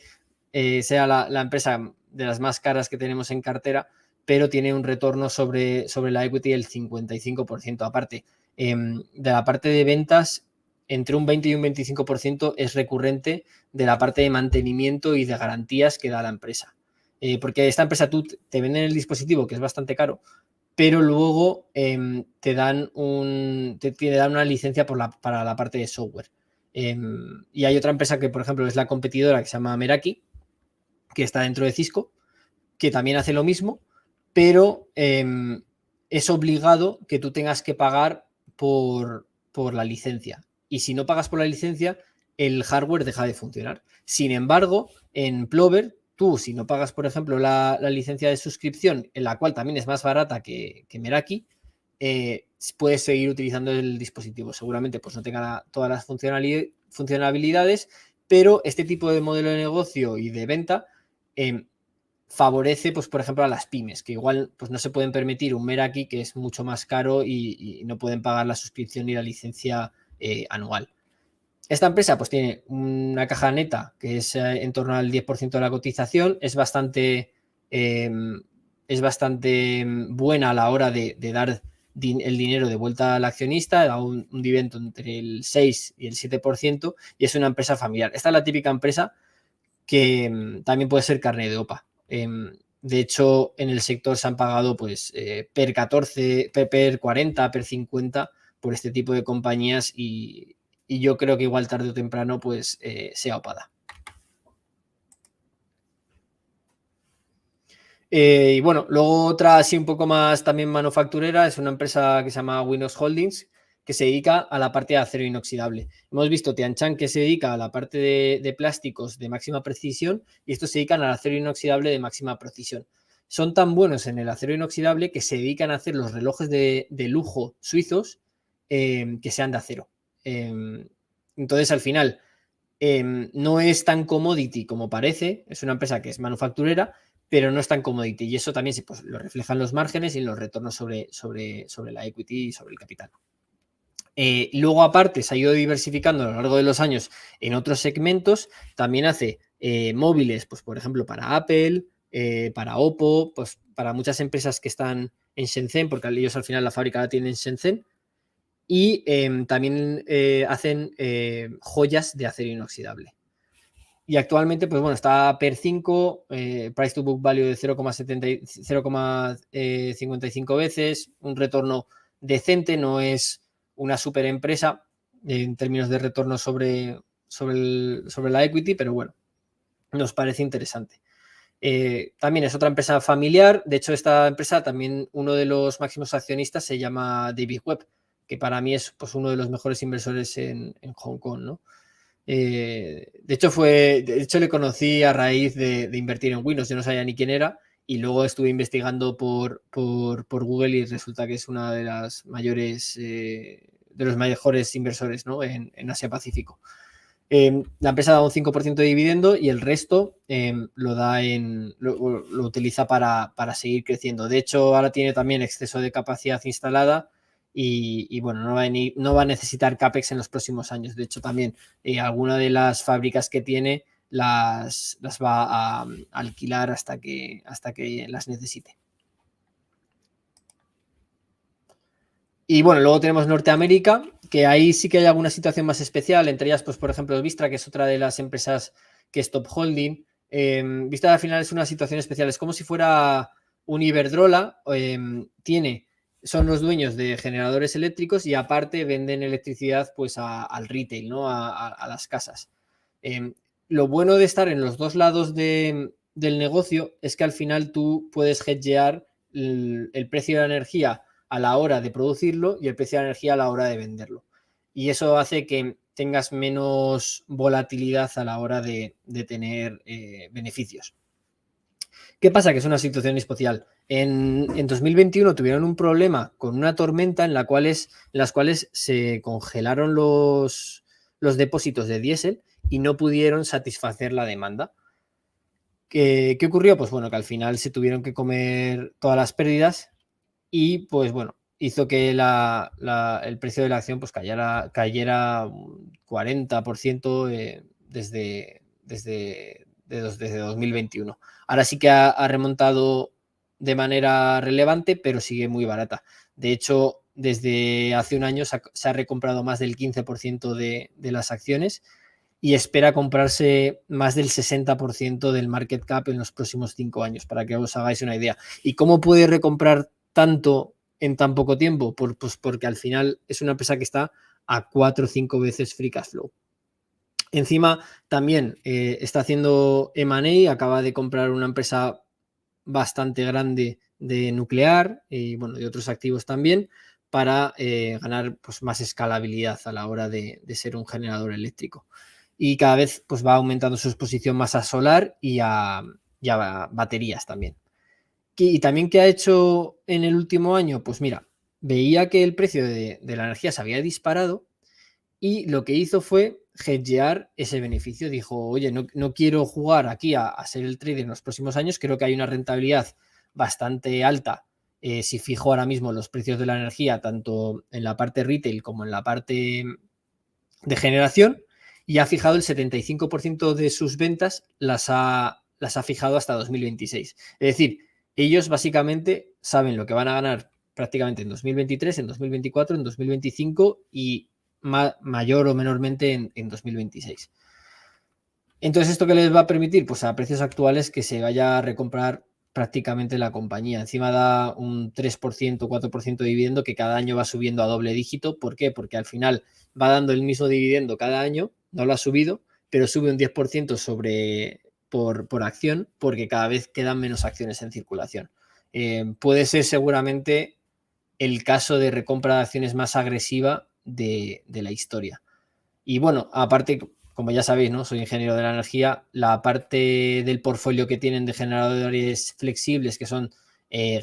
sea la empresa de las más caras que tenemos en cartera, pero tiene un retorno sobre la equity del 55%. Aparte, de la parte de ventas, entre un 20 y un 25% es recurrente de la parte de mantenimiento y de garantías que da la empresa. Porque esta empresa tú te venden el dispositivo, que es bastante caro, pero luego te dan una licencia para la parte de software. Y hay otra empresa que, por ejemplo, es la competidora, que se llama Meraki, que está dentro de Cisco, que también hace lo mismo, pero es obligado que tú tengas que pagar por la licencia. Y si no pagas por la licencia, el hardware deja de funcionar. Sin embargo, en Plover, tú, si no pagas, por ejemplo, la licencia de suscripción, en la cual también es más barata que Meraki, puedes seguir utilizando el dispositivo. Seguramente pues, no tenga todas las funcionalidades, pero este tipo de modelo de negocio y de venta favorece, pues, por ejemplo, a las pymes, que igual pues, no se pueden permitir un Meraki, que es mucho más caro y no pueden pagar la suscripción ni la licencia anual. Esta empresa pues tiene una caja neta que es en torno al 10% de la cotización, es bastante buena a la hora de dar el dinero de vuelta al accionista, da un dividendo entre el 6 y el 7% y es una empresa familiar. Esta es la típica empresa que también puede ser carne de OPA. De hecho, en el sector se han pagado pues PER 14, PER 40, PER 50 por este tipo de compañías y yo creo que igual tarde o temprano pues sea OPADA. Y bueno, luego otra así un poco más también manufacturera es una empresa que se llama Winos Holdings, que se dedica a la parte de acero inoxidable. Hemos visto Tianchan, que se dedica a la parte de plásticos de máxima precisión, y estos se dedican al acero inoxidable de máxima precisión. Son tan buenos en el acero inoxidable que se dedican a hacer los relojes de lujo suizos que sean de acero. Entonces, al final, no es tan commodity como parece, es una empresa que es manufacturera, pero no es tan commodity. Y eso también pues, lo reflejan los márgenes y los retornos sobre la equity y sobre el capital. Luego, aparte, se ha ido diversificando a lo largo de los años en otros segmentos. También hace móviles, pues, por ejemplo, para Apple, para Oppo, pues para muchas empresas que están en Shenzhen, porque ellos al final la fábrica la tienen en Shenzhen. y también hacen joyas de acero inoxidable. Y actualmente, pues bueno, está PER 5, Price to Book Value de 0,55 veces, un retorno decente, no es una super empresa en términos de retorno sobre la equity, pero bueno, nos parece interesante. También es otra empresa familiar. De hecho, esta empresa también, uno de los máximos accionistas se llama David Webb, que para mí es pues, uno de los mejores inversores en Hong Kong, ¿no? De hecho, le conocí a raíz de invertir en Windows. Yo no sabía ni quién era y luego estuve investigando por Google y resulta que es una de las mayores, de los mejores inversores, ¿no? en Asia Pacífico. La empresa da un 5% de dividendo y el resto lo utiliza para seguir creciendo. De hecho, ahora tiene también exceso de capacidad instalada y bueno, no va a necesitar CAPEX en los próximos años. De hecho, también alguna de las fábricas que tiene las va a alquilar hasta que las necesite. Y bueno, luego tenemos Norteamérica, que ahí sí que hay alguna situación más especial, entre ellas, pues por ejemplo, Vistra, que es otra de las empresas que es top holding. Vistra al final es una situación especial, es como si fuera un Iberdrola, son los dueños de generadores eléctricos y aparte venden electricidad pues al retail, ¿no? a las casas. Lo bueno de estar en los dos lados del negocio es que al final tú puedes hedgear el precio de la energía a la hora de producirlo y el precio de la energía a la hora de venderlo. Y eso hace que tengas menos volatilidad a la hora de tener beneficios. ¿Qué pasa? Que es una situación especial. En 2021 tuvieron un problema con una tormenta en las cuales se congelaron los depósitos de diésel y no pudieron satisfacer la demanda. ¿Qué ocurrió? Pues bueno, que al final se tuvieron que comer todas las pérdidas y pues bueno, hizo que el precio de la acción pues cayera un 40% desde 2021. Ahora sí que ha remontado de manera relevante, pero sigue muy barata. De hecho, desde hace un año se ha recomprado más del 15% de las acciones y espera comprarse más del 60% del market cap en los próximos 5 años, para que os hagáis una idea. ¿Y cómo puede recomprar tanto en tan poco tiempo? Pues porque al final es una empresa que está a 4 o 5 veces free cash flow. Encima también está haciendo M&A, acaba de comprar una empresa bastante grande de nuclear y bueno, de otros activos también, para ganar pues, más escalabilidad a la hora de ser un generador eléctrico. Y cada vez pues, va aumentando su exposición más a solar y a baterías también. Y también, ¿qué ha hecho en el último año? Pues mira, veía que el precio de la energía se había disparado y lo que hizo fue hedgear ese beneficio. Dijo, oye, no quiero jugar aquí a ser el trader en los próximos años, creo que hay una rentabilidad bastante alta si fijo ahora mismo los precios de la energía, tanto en la parte retail como en la parte de generación, y ha fijado el 75% de sus ventas, las ha fijado hasta 2026. Es decir, ellos básicamente saben lo que van a ganar prácticamente en 2023, en 2024, en 2025 y mayor o menormente en 2026. Entonces, ¿esto qué les va a permitir? Pues a precios actuales que se vaya a recomprar prácticamente la compañía. Encima da un 3%, 4% de dividendo que cada año va subiendo a doble dígito. ¿Por qué? Porque al final va dando el mismo dividendo cada año, no lo ha subido, pero sube un 10% por acción porque cada vez quedan menos acciones en circulación. Puede ser seguramente el caso de recompra de acciones más agresiva de la historia. Y bueno, aparte, como ya sabéis, ¿no? Soy ingeniero de la energía, la parte del portfolio que tienen de generadores flexibles, que son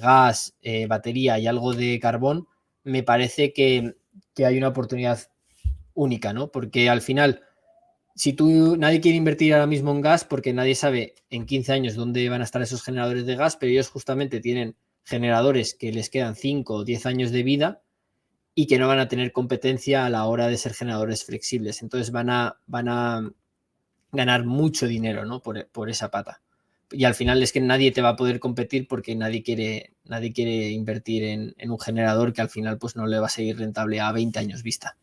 gas, batería y algo de carbón, me parece que hay una oportunidad única, ¿no? Porque al final, si nadie quiere invertir ahora mismo en gas porque nadie sabe en 15 años dónde van a estar esos generadores de gas, pero ellos justamente tienen generadores que les quedan 5 o 10 años de vida y que no van a tener competencia a la hora de ser generadores flexibles. Entonces van a ganar mucho dinero, ¿no? por esa pata. y al final es que nadie te va a poder competir porque nadie quiere invertir en un generador que al final pues no le va a seguir rentable a 20 años vista.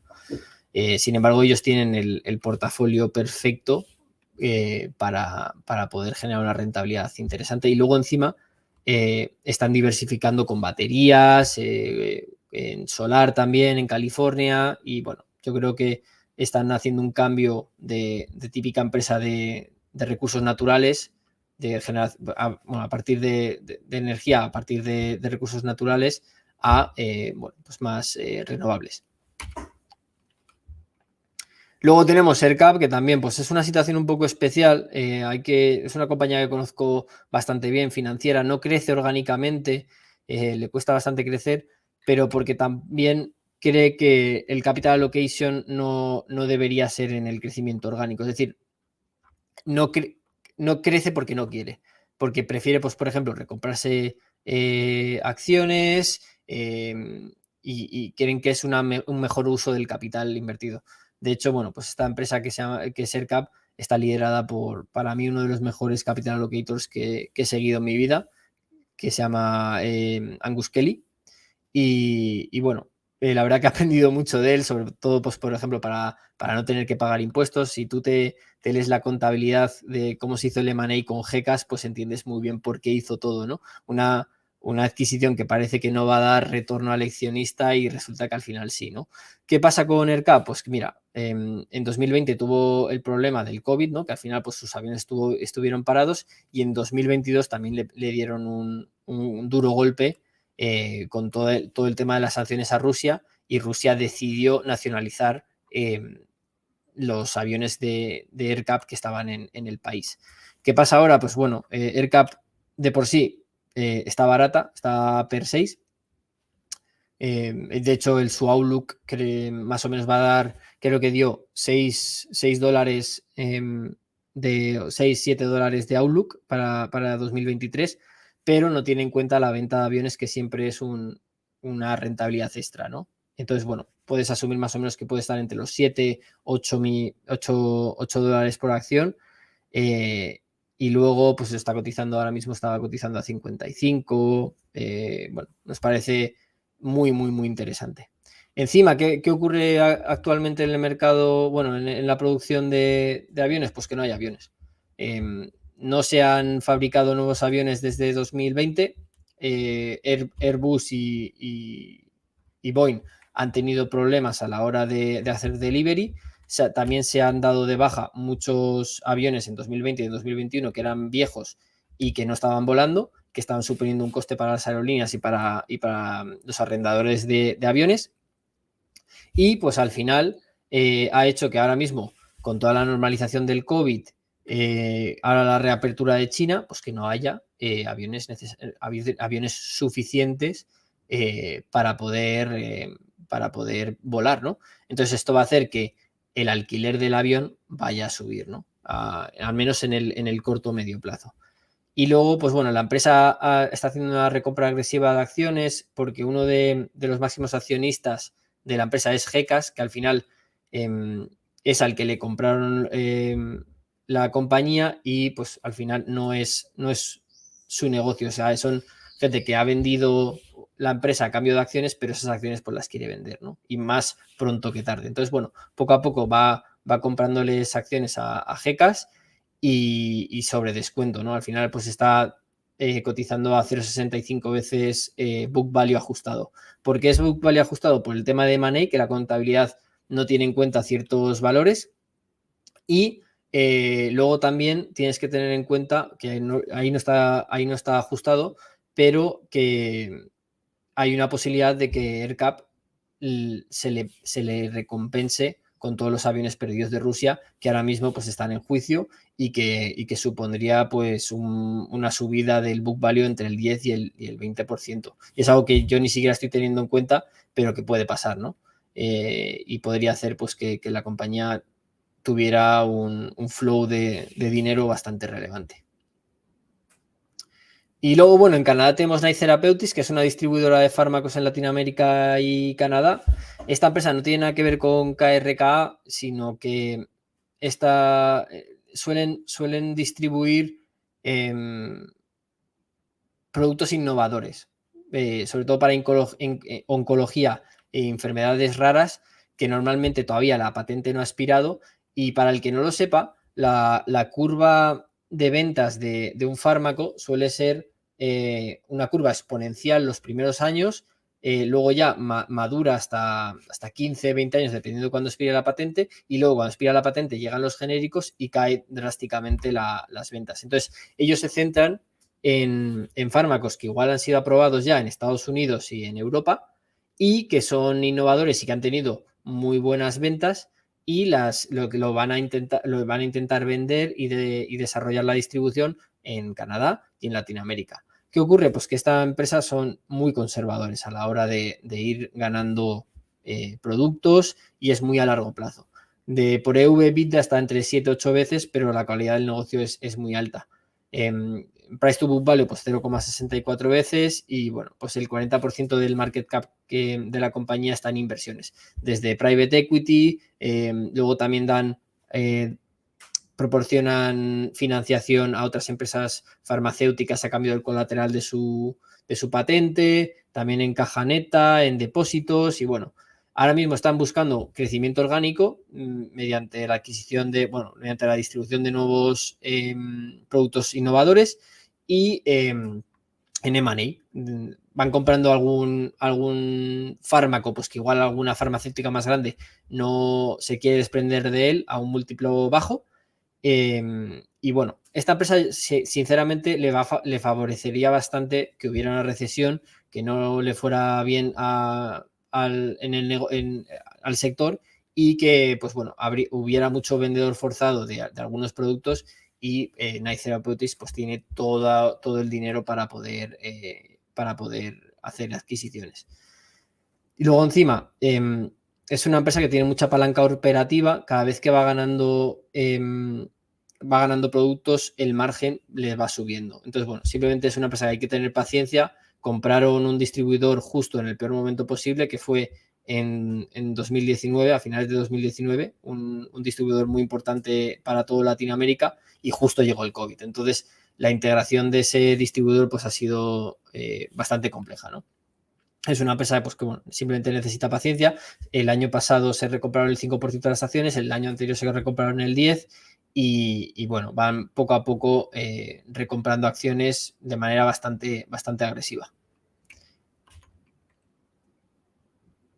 Sin embargo, ellos tienen el portafolio perfecto para poder generar una rentabilidad interesante, y luego encima están diversificando con baterías, en solar también en California, y bueno, yo creo que están haciendo un cambio de típica empresa de recursos naturales, a partir de energía, a partir de recursos naturales, a bueno, pues más renovables. Luego tenemos AerCap, que también pues, es una situación un poco especial. Es una compañía que conozco bastante bien, financiera, no crece orgánicamente, le cuesta bastante crecer, pero porque también cree que el capital allocation no debería ser en el crecimiento orgánico. Es decir, no crece porque no quiere, porque prefiere, pues, por ejemplo, recomprarse acciones, y quieren que es un mejor uso del capital invertido. De hecho, bueno, pues esta empresa que es AerCap está liderada por, para mí, uno de los mejores capital allocators que he seguido en mi vida, que se llama Angus Kelly. Y bueno, la verdad que he aprendido mucho de él, sobre todo, pues, por ejemplo, para no tener que pagar impuestos. Si tú te lees la contabilidad de cómo se hizo el M&A con GECAS, pues entiendes muy bien por qué hizo todo, ¿no? Una adquisición que parece que no va a dar retorno al accionista y resulta que al final sí, ¿no? ¿Qué pasa con AerCap? Pues mira, en 2020 tuvo el problema del COVID, ¿no? Que al final pues sus aviones estuvieron parados, y en 2022 también le dieron un duro golpe con todo el tema de las sanciones a Rusia, y Rusia decidió nacionalizar los aviones de AerCap que estaban en el país. ¿Qué pasa ahora? Pues bueno, AerCap de por sí está barata, está per 6. De hecho, su outlook más o menos va a dar, creo que dio $6, de $6-7 de outlook para 2023, pero no tiene en cuenta la venta de aviones, que siempre es una rentabilidad extra, ¿no? Entonces, bueno, puedes asumir más o menos que puede estar entre los 7, 8 dólares por acción. Y luego, pues está cotizando, ahora mismo estaba cotizando a 55. Bueno, nos parece muy, muy, muy interesante. Encima, ¿qué ocurre actualmente en el mercado? Bueno, en la producción de aviones, pues que no hay aviones. No se han fabricado nuevos aviones desde 2020. Airbus y Boeing han tenido problemas a la hora de hacer delivery. También se han dado de baja muchos aviones en 2020 y 2021 que eran viejos y que no estaban volando, que estaban suponiendo un coste para las aerolíneas y para los arrendadores de aviones. Y pues al final ha hecho que ahora mismo, con toda la normalización del COVID, ahora la reapertura de China, pues que no haya aviones suficientes para poder volar, ¿no? Entonces esto va a hacer que el alquiler del avión vaya a subir, ¿no? Al menos en el corto o medio plazo. Y luego, pues bueno, la empresa está haciendo una recompra agresiva de acciones, porque uno de los máximos accionistas de la empresa es GECAS, que al final es al que le compraron la compañía, y pues al final no es su negocio. O sea, son gente que ha vendido la empresa a cambio de acciones, pero esas acciones pues las quiere vender, ¿no? Y más pronto que tarde. Entonces, bueno, poco a poco va comprándoles acciones a GECAS, y sobre descuento, ¿no? Al final pues está cotizando a 0,65 veces book value ajustado. ¿Por qué es book value ajustado? Por el tema de M&A, que la contabilidad no tiene en cuenta ciertos valores, y luego también tienes que tener en cuenta que ahí no está ajustado, pero que hay una posibilidad de que AerCap se le recompense con todos los aviones perdidos de Rusia, que ahora mismo pues están en juicio, y que supondría pues una subida del book value entre el 10 y el 20%. Y es algo que yo ni siquiera estoy teniendo en cuenta, pero que puede pasar, ¿no? Y podría hacer pues que la compañía tuviera un flow de dinero bastante relevante. Y luego, bueno, en Canadá tenemos Knight Therapeutics, que es una distribuidora de fármacos en Latinoamérica y Canadá. Esta empresa no tiene nada que ver con KRKA, sino que suelen distribuir productos innovadores, sobre todo para oncología e enfermedades raras, que normalmente todavía la patente no ha expirado. Y para el que no lo sepa, la curva de ventas de un fármaco suele ser una curva exponencial los primeros años, luego ya madura hasta 15, 20 años, dependiendo de cuándo expire la patente, y luego cuando expira la patente llegan los genéricos y cae drásticamente las ventas. Entonces, ellos se centran en fármacos que igual han sido aprobados ya en Estados Unidos y en Europa y que son innovadores y que han tenido muy buenas ventas, y lo van a intentar vender y desarrollar la distribución en Canadá y en Latinoamérica. ¿Qué ocurre? Pues que estas empresas son muy conservadores a la hora de ir ganando productos, y es muy a largo plazo. Por EV/EBITDA está entre 7-8 veces, pero la calidad del negocio es muy alta. Price to book value, pues 0,64 veces, y bueno, pues el 40% del market cap de la compañía está en inversiones, desde private equity, luego también proporcionan financiación a otras empresas farmacéuticas a cambio del colateral de su patente, también en caja neta, en depósitos, y bueno, ahora mismo están buscando crecimiento orgánico mediante la mediante la distribución de nuevos productos innovadores, y en M&A. Van comprando algún fármaco, pues que igual alguna farmacéutica más grande no se quiere desprender de él a un múltiplo bajo. Y bueno, esta empresa sinceramente le favorecería bastante que hubiera una recesión, que no le fuera bien al sector, y que pues bueno, hubiera mucho vendedor forzado de algunos productos, y Knight Therapeutics pues tiene todo el dinero para poder hacer adquisiciones. Y luego encima es una empresa que tiene mucha palanca operativa. Cada vez que va ganando productos, el margen les va subiendo. Entonces, bueno, simplemente es una empresa que hay que tener paciencia. Compraron un distribuidor justo en el peor momento posible, que fue en 2019, a finales de 2019, un distribuidor muy importante para toda Latinoamérica, y justo llegó el COVID. Entonces, la integración de ese distribuidor pues ha sido bastante compleja, ¿no? Es una empresa pues, que bueno, simplemente necesita paciencia. El año pasado se recompraron el 5% de las acciones, el año anterior se recompraron el 10%, y bueno, van poco a poco recomprando acciones de manera bastante agresiva.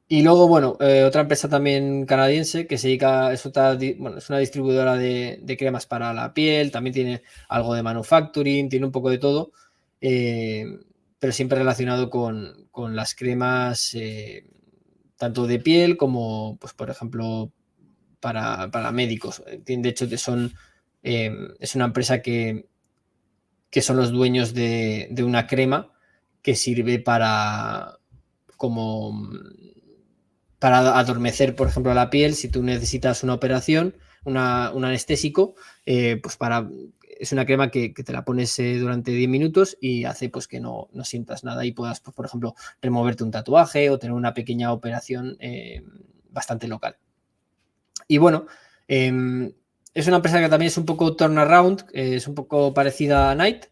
Y luego, bueno, otra empresa también canadiense que se dedica, es una distribuidora de cremas para la piel, también tiene algo de manufacturing, tiene un poco de todo, pero siempre relacionado con las cremas, tanto de piel como, pues por ejemplo, para médicos. De hecho, es una empresa que son los dueños de una crema que sirve para adormecer, por ejemplo, la piel. Si tú necesitas una operación, un anestésico, pues es una crema que te la pones durante 10 minutos y hace pues que no sientas nada y puedas, pues, por ejemplo, removerte un tatuaje o tener una pequeña operación bastante local. Y bueno, es una empresa que también es un poco turnaround, es un poco parecida a Knight.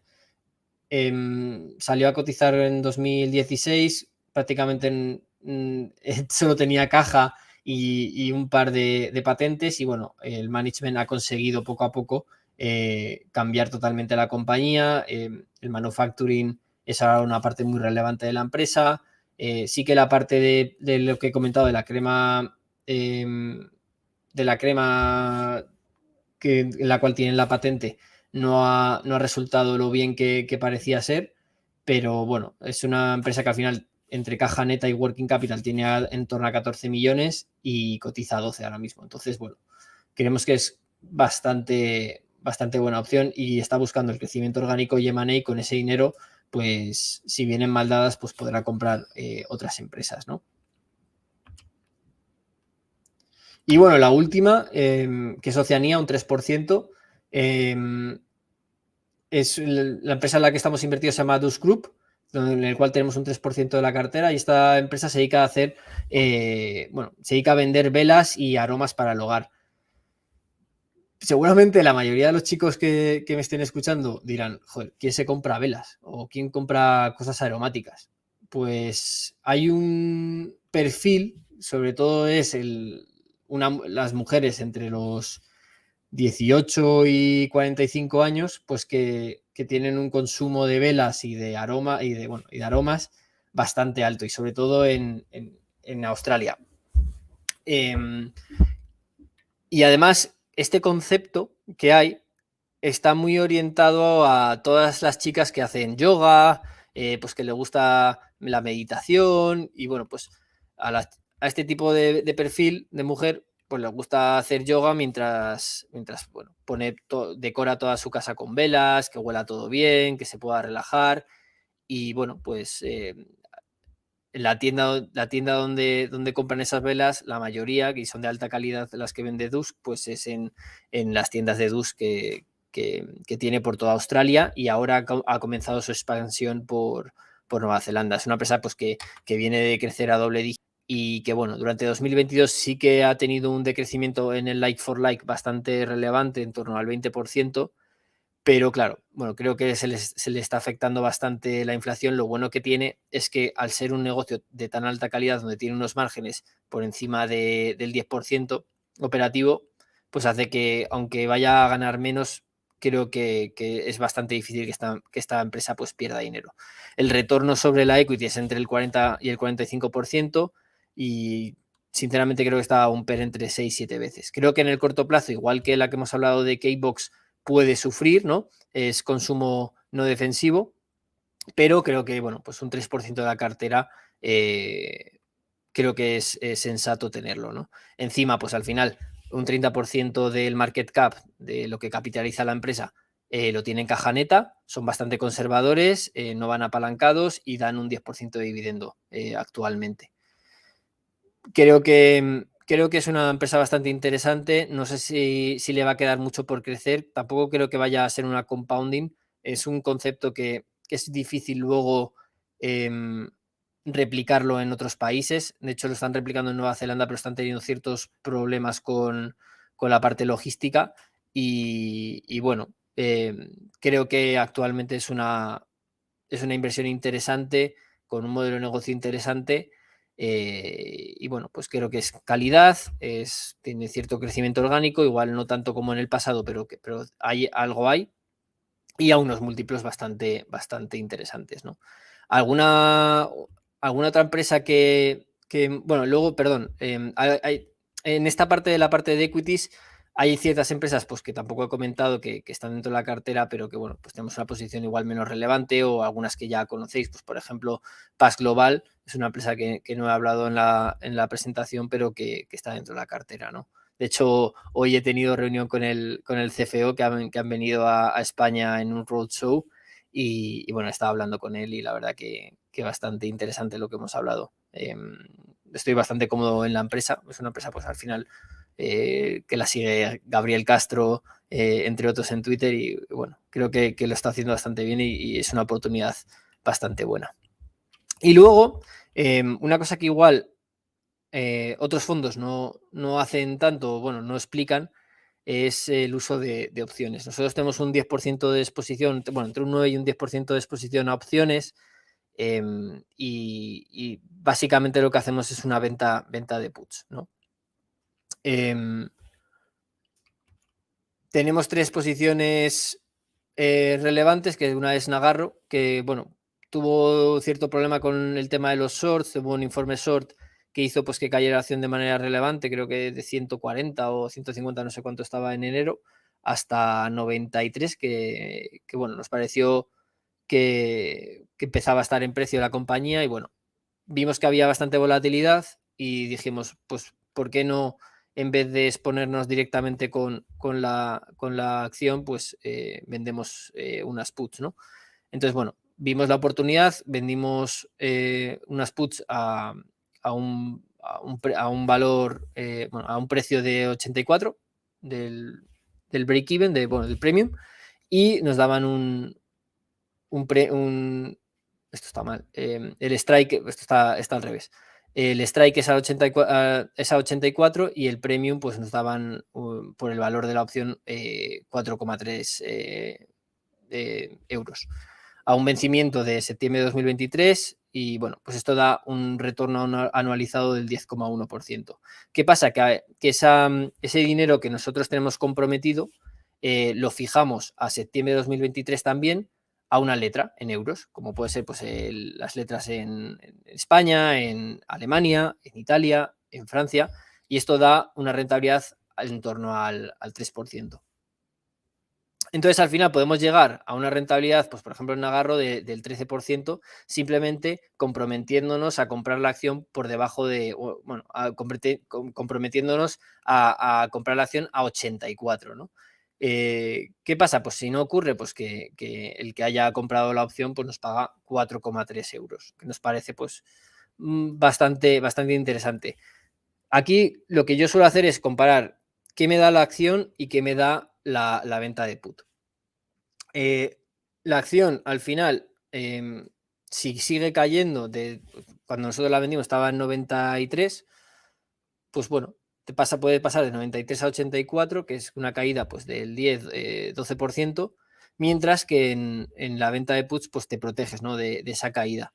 Salió a cotizar en 2016, prácticamente solo tenía caja y un par de patentes, y bueno, el management ha conseguido poco a poco cambiar totalmente la compañía. El manufacturing es ahora una parte muy relevante de la empresa. Sí que la parte de lo que he comentado de la crema, en la cual tienen la patente, no ha resultado lo bien que parecía ser, pero bueno, es una empresa que al final, entre caja neta y working capital, tiene en torno a 14 millones y cotiza 12 ahora mismo. Entonces, bueno, creemos que es bastante buena opción, y está buscando el crecimiento orgánico y M&A. Con ese dinero, pues si vienen mal dadas, pues podrá comprar otras empresas, ¿no? Y bueno, la última, que es Oceanía, un 3%. Es la empresa en la que estamos invertidos, se llama Dus Group, en el cual tenemos un 3% de la cartera, y esta empresa se dedica a hacer, se dedica a vender velas y aromas para el hogar. seguramente la mayoría de los chicos que me estén escuchando dirán, joder, ¿quién se compra velas? ¿O quién compra cosas aromáticas? Pues hay un perfil, sobre todo es las mujeres entre los 18 y 45 años, pues que tienen un consumo de velas y de aroma y de aromas bastante alto, y sobre todo en Australia. Y además, este concepto que hay está muy orientado a todas las chicas que hacen yoga, pues que le gusta la meditación, y bueno, pues a este tipo de perfil de mujer, pues le gusta hacer yoga mientras bueno, decora toda su casa con velas, que huela todo bien, que se pueda relajar. Y bueno, pues la tienda donde compran esas velas, la mayoría, que son de alta calidad las que vende Dusk, pues es en las tiendas de Dusk que tiene por toda Australia, y ahora ha comenzado su expansión por Nueva Zelanda. Es una empresa pues que viene de crecer a doble dígito, y que bueno, durante 2022 sí que ha tenido un decrecimiento en el like for like bastante relevante, en torno al 20%. Pero claro, bueno, creo que se le está afectando bastante la inflación. Lo bueno que tiene es que, al ser un negocio de tan alta calidad, donde tiene unos márgenes por encima del 10% operativo, pues hace que, aunque vaya a ganar menos, creo que es bastante difícil que esta empresa pues pierda dinero. El retorno sobre la equity es entre el 40 y el 45%, y sinceramente creo que está a un PER entre 6 y 7 veces. Creo que en el corto plazo, igual que la que hemos hablado de K-Box, puede sufrir, ¿no? Es consumo no defensivo, pero creo que, bueno, pues un 3% de la cartera, creo que es sensato tenerlo, ¿no? Encima, pues al final, un 30% del market cap, de lo que capitaliza la empresa, lo tiene en caja neta, son bastante conservadores, no van apalancados y dan un 10% de dividendo actualmente. Creo que es una empresa bastante interesante. No sé si le va a quedar mucho por crecer. Tampoco creo que vaya a ser una compounding. Es un concepto que es difícil luego em, replicarlo en otros países. De hecho, lo están replicando en Nueva Zelanda, pero están teniendo ciertos problemas con la parte logística. Y bueno, creo que actualmente es una inversión interesante, con un modelo de negocio interesante. Y bueno, pues creo que es calidad, tiene cierto crecimiento orgánico, igual no tanto como en el pasado, pero algo hay, y a unos múltiplos bastante, bastante interesantes, ¿no? ¿Alguna, alguna otra empresa bueno, luego, perdón, en esta parte de la parte de equities hay ciertas empresas pues que tampoco he comentado, que están dentro de la cartera, pero que bueno, pues tenemos una posición igual menos relevante, o algunas que ya conocéis, pues por ejemplo, Paz Global es una empresa que no he hablado en la presentación, pero que está dentro de la cartera, ¿no? De hecho, hoy he tenido reunión con el CFO, que han venido a España en un roadshow, y bueno, estaba hablando con él, y la verdad que bastante interesante lo que hemos hablado. Estoy bastante cómodo en la empresa. Es una empresa, pues al final, que la sigue Gabriel Castro, entre otros, en Twitter, y bueno, creo que lo está haciendo bastante bien, y es una oportunidad bastante buena. Y luego, una cosa que igual otros fondos no hacen tanto, bueno, no explican, es el uso de opciones. Nosotros tenemos un 10% de exposición, bueno, entre un 9 y un 10% de exposición a opciones, y básicamente lo que hacemos es una venta de puts, ¿no? Tenemos 3 posiciones relevantes, que una es Nagarro, que bueno, tuvo cierto problema con el tema de los shorts. Hubo un informe short que hizo pues que cayera la acción de manera relevante, creo que de 140 o 150, no sé cuánto estaba en enero, hasta 93, que bueno, nos pareció que empezaba a estar en precio la compañía, y bueno, vimos que había bastante volatilidad, y dijimos, pues, ¿por qué no, en vez de exponernos directamente con la acción, pues vendemos unas puts, ¿no? Entonces, bueno, vimos la oportunidad, vendimos unas puts a un valor, bueno, a un precio de 84 del break-even, bueno, del premium, y nos daban esto está mal, el strike, esto está al revés. El strike es a 84 y el premium pues nos daban por el valor de la opción 4,3 euros a un vencimiento de septiembre de 2023 y bueno, pues esto da un retorno anualizado del 10,1%. ¿Qué pasa? Que ese dinero que nosotros tenemos comprometido lo fijamos a septiembre de 2023 también a una letra en euros, como puede ser pues, las letras en España, en Alemania, en Italia, en Francia, y esto da una rentabilidad en torno al 3%. Entonces, al final podemos llegar a una rentabilidad, pues por ejemplo, en Nagarro del 13%, simplemente comprometiéndonos a comprar la acción por debajo de, bueno, comprometiéndonos a comprar la acción a 84, ¿no? ¿Qué pasa? Pues si no ocurre, pues que el que haya comprado la opción pues nos paga 4,3 euros, que nos parece pues bastante interesante. Aquí lo que yo suelo hacer es comparar qué me da la acción y qué me da la venta de put. La acción al final, si sigue cayendo, cuando nosotros la vendimos estaba en 93, pues bueno, puede pasar de 93 a 84, que es una caída pues del 10-12%, mientras que en la venta de puts pues te proteges, ¿no?, de esa caída.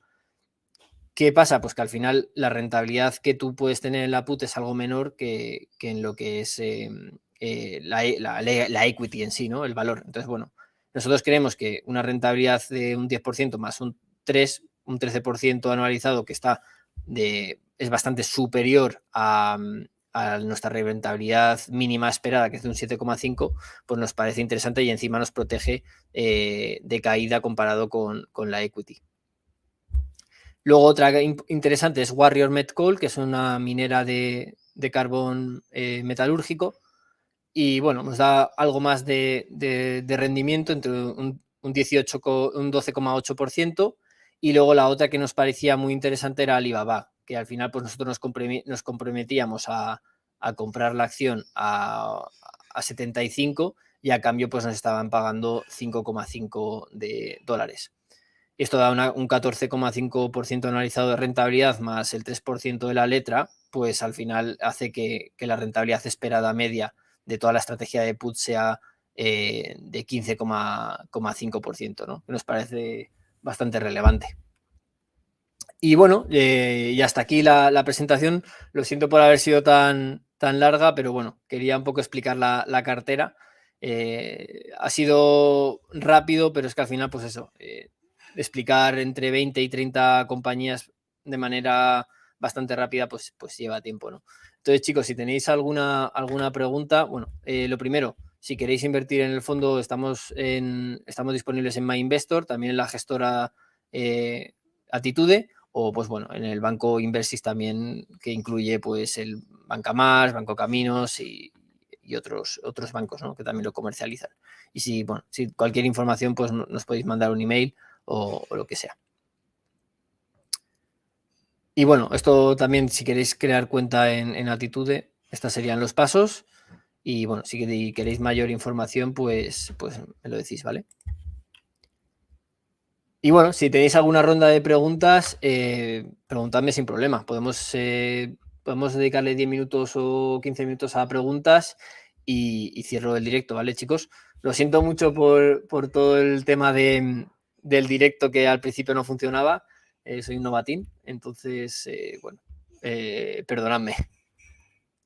¿Qué pasa? Pues que al final la rentabilidad que tú puedes tener en la put es algo menor que en lo que es la equity en sí, ¿no?, el valor. Entonces, bueno, nosotros creemos que una rentabilidad de un 10% más un 13% anualizado, que es bastante superior a nuestra rentabilidad mínima esperada, que es de un 7,5, pues nos parece interesante y encima nos protege de caída comparado con la equity. Luego otra interesante es Warrior Met Coal, que es una minera de carbón metalúrgico y bueno, nos da algo más de rendimiento, entre un 12,8%, y luego la otra que nos parecía muy interesante era Alibaba, que al final pues nosotros nos comprometíamos a comprar la acción a 75 y a cambio pues nos estaban pagando 5,5 dólares. Esto da un 14,5% anualizado de rentabilidad más el 3% de la letra, pues al final hace que la rentabilidad esperada media de toda la estrategia de put sea de 15,5%, ¿no?, que nos parece bastante relevante. Y bueno, y hasta aquí la presentación. Lo siento por haber sido tan larga, pero bueno, quería un poco explicar la cartera. Ha sido rápido, pero es que al final, pues eso, explicar entre 20 y 30 compañías de manera bastante rápida, pues lleva tiempo, ¿no? Entonces, chicos, si tenéis alguna pregunta, bueno, lo primero, si queréis invertir en el fondo, estamos disponibles en MyInvestor, también en la gestora Attitude, o pues bueno, en el banco Inversis también, que incluye pues el Bancamar, Banco Caminos y otros bancos, ¿no?, que también lo comercializan. Y si cualquier información, pues nos podéis mandar un email o lo que sea. Y bueno, esto también, si queréis crear cuenta en Attitude, estos serían los pasos. Y bueno, si queréis mayor información, pues me lo decís, ¿vale? Y bueno, si tenéis alguna ronda de preguntas, preguntadme sin problema. Podemos dedicarle 10 minutos o 15 minutos a preguntas y cierro el directo, ¿vale, chicos? Lo siento mucho por todo el tema del directo, que al principio no funcionaba. Soy un novatín, entonces, bueno, perdonadme.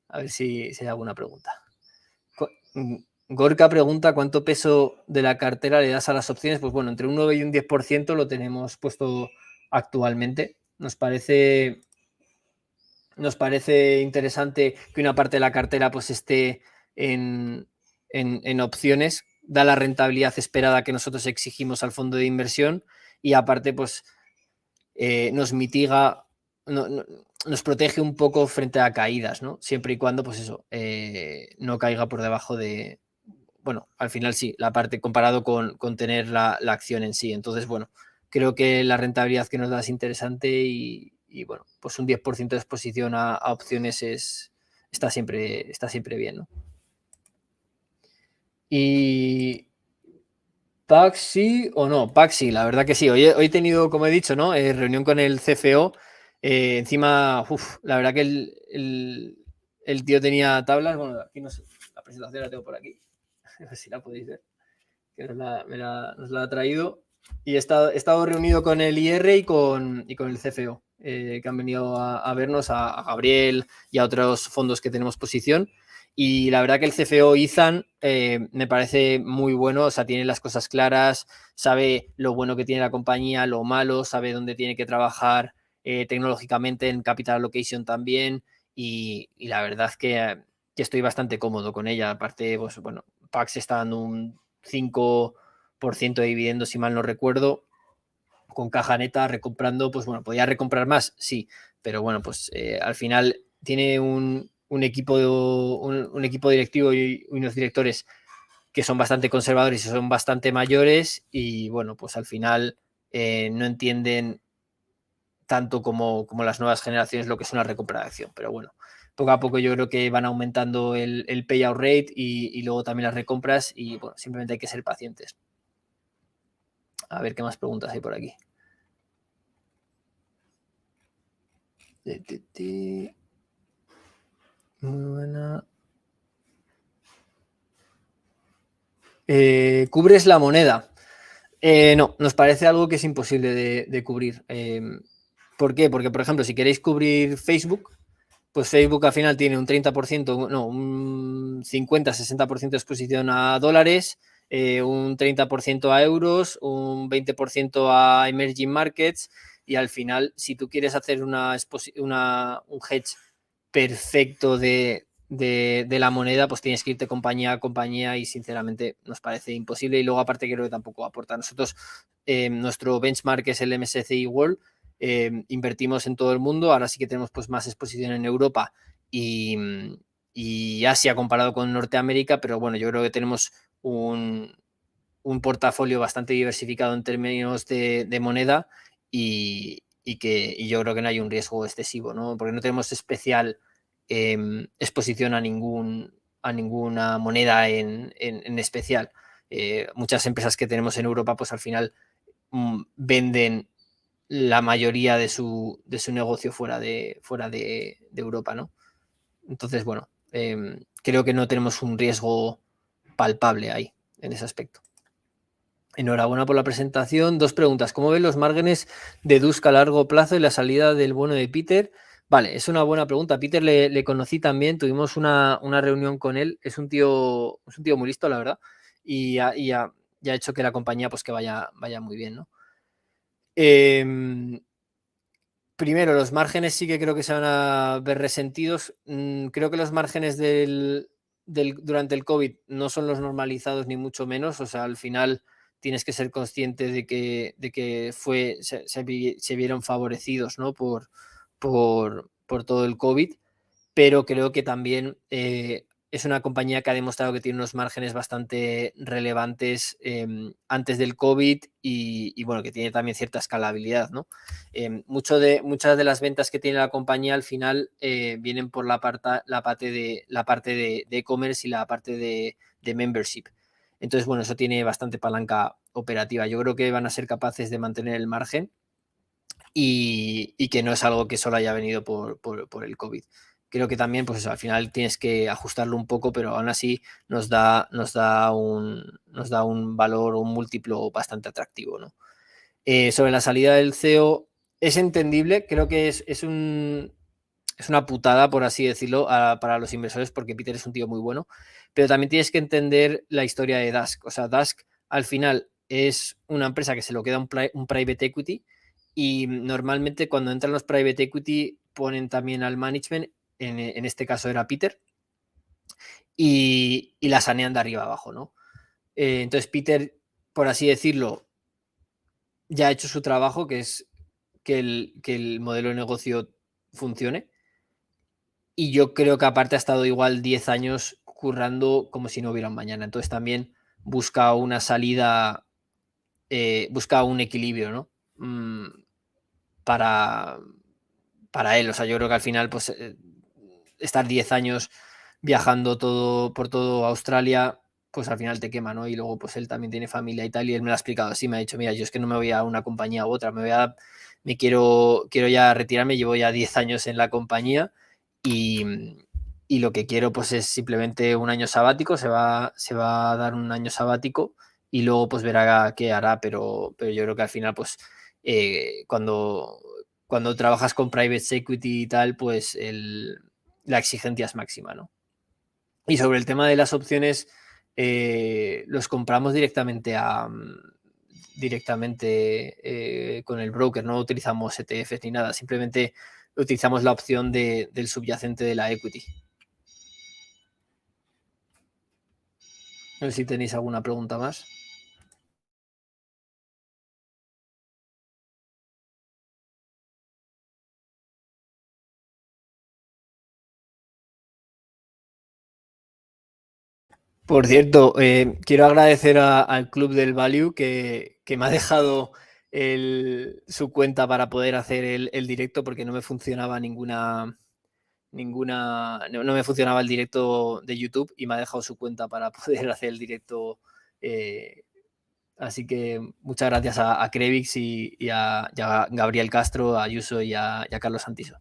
A ver si hay alguna pregunta. Gorka pregunta cuánto peso de la cartera le das a las opciones. Pues bueno, entre un 9 y un 10% lo tenemos puesto actualmente. Nos parece interesante que una parte de la cartera pues esté en opciones, da la rentabilidad esperada que nosotros exigimos al fondo de inversión y aparte pues nos mitiga, nos protege un poco frente a caídas, ¿no? Siempre y cuando pues eso, no caiga por debajo de, bueno, al final sí, la parte comparado con tener la acción en sí. Entonces, bueno, creo que la rentabilidad que nos da es interesante y bueno, pues un 10% de exposición a opciones está siempre bien, ¿no? Y PAC sí o no, PAC sí, la verdad que sí. Hoy he tenido, como he dicho, ¿no?, reunión con el CFO Encima, la verdad que el tío tenía tablas. Bueno, aquí no sé, la presentación la tengo por aquí. A ver si la podéis ver. Que nos la ha traído. Y he estado reunido con el IR y con el CFO, que han venido a vernos, a Gabriel y a otros fondos que tenemos posición. Y la verdad que el CFO Ethan me parece muy bueno, o sea, tiene las cosas claras, sabe lo bueno que tiene la compañía, lo malo, sabe dónde tiene que trabajar tecnológicamente en Capital Allocation también. Y la verdad que estoy bastante cómodo con ella. Aparte, pues bueno, Pax está dando un 5% de dividendos, si mal no recuerdo, con caja neta, recomprando, pues bueno, podía recomprar más, sí, pero bueno, pues al final tiene un equipo directivo y unos directores que son bastante conservadores y son bastante mayores y bueno, pues al final no entienden tanto como las nuevas generaciones lo que es una recompra de acción, pero bueno, poco a poco yo creo que van aumentando el payout rate y luego también las recompras y bueno, simplemente hay que ser pacientes. A ver qué más preguntas hay por aquí. Muy buena. ¿Cubres la moneda? No, nos parece algo que es imposible de cubrir. ¿Por qué? Porque, por ejemplo, si queréis cubrir Facebook, pues Facebook al final tiene un 30%, no, un 50-60% de exposición a dólares, un 30% a euros, un 20% a emerging markets y al final, si tú quieres hacer un hedge perfecto de la moneda, pues tienes que irte compañía a compañía y sinceramente nos parece imposible y luego aparte creo que tampoco aporta. Nosotros, nuestro benchmark es el MSCI World, invertimos en todo el mundo, ahora sí que tenemos pues más exposición en Europa y Asia comparado con Norteamérica, pero bueno, yo creo que tenemos un portafolio bastante diversificado en términos de moneda y yo creo que no hay un riesgo excesivo, ¿no? Porque no tenemos especial exposición a ninguna moneda en especial. Muchas empresas que tenemos en Europa, pues al final venden la mayoría de su negocio fuera de Europa, ¿no? Entonces, bueno, creo que no tenemos un riesgo palpable ahí, en ese aspecto. Enhorabuena por la presentación. 2 preguntas. ¿Cómo ven los márgenes de Dusk a largo plazo y la salida del bono de Peter? Vale, es una buena pregunta. Peter le conocí también, tuvimos una reunión con él. Es un tío muy listo, la verdad, y ha hecho que la compañía pues que vaya muy bien, ¿no? Primero, los márgenes sí que creo que se van a ver resentidos. Creo que los márgenes durante el COVID no son los normalizados ni mucho menos. O sea, al final tienes que ser consciente de que se vieron favorecidos, ¿no? por todo el COVID, pero creo que también es una compañía que ha demostrado que tiene unos márgenes bastante relevantes antes del COVID y bueno, que tiene también cierta escalabilidad, ¿no? Muchas de las ventas que tiene la compañía al final vienen por la parte de e-commerce y la parte de membership. Entonces, bueno, eso tiene bastante palanca operativa. Yo creo que van a ser capaces de mantener el margen y que no es algo que solo haya venido por el COVID. Creo que también, pues eso, al final tienes que ajustarlo un poco, pero aún así nos da un valor, un múltiplo bastante atractivo, ¿no? Sobre la salida del CEO, es entendible, creo que es una putada, por así decirlo, para los inversores, porque Peter es un tío muy bueno, pero también tienes que entender la historia de Dask. O sea, Dask al final es una empresa que se lo queda un private equity y normalmente cuando entran los private equity ponen también al management, en este caso era Peter, y la sanean de arriba abajo, ¿no? Entonces Peter, por así decirlo, ya ha hecho su trabajo, que es que el modelo de negocio funcione. Y yo creo que aparte ha estado igual 10 años currando como si no hubiera un mañana. Entonces también busca una salida, busca un equilibrio, ¿no? Para, para él. O sea, yo creo que al final, pues, estar 10 años viajando por todo Australia pues al final te quema, ¿no? Y luego pues él también tiene familia y tal, y él me lo ha explicado así, me ha dicho, mira, yo es que no me voy a una compañía u otra, quiero ya retirarme, llevo ya 10 años en la compañía y lo que quiero pues es simplemente un año sabático, se va a dar un año sabático y luego pues verá qué hará, pero yo creo que al final pues cuando trabajas con private equity y tal, pues la exigencia es máxima, ¿no? Y sobre el tema de las opciones, los compramos directamente con el broker, no utilizamos ETFs ni nada, simplemente utilizamos la opción del subyacente de la equity. No sé si tenéis alguna pregunta más. Por cierto, quiero agradecer al Club del Value que me ha dejado su cuenta para poder hacer el directo porque no me funcionaba no me funcionaba el directo de YouTube y me ha dejado su cuenta para poder hacer el directo. Así que muchas gracias a Crevix y a Gabriel Castro, a Ayuso y a Carlos Santiso.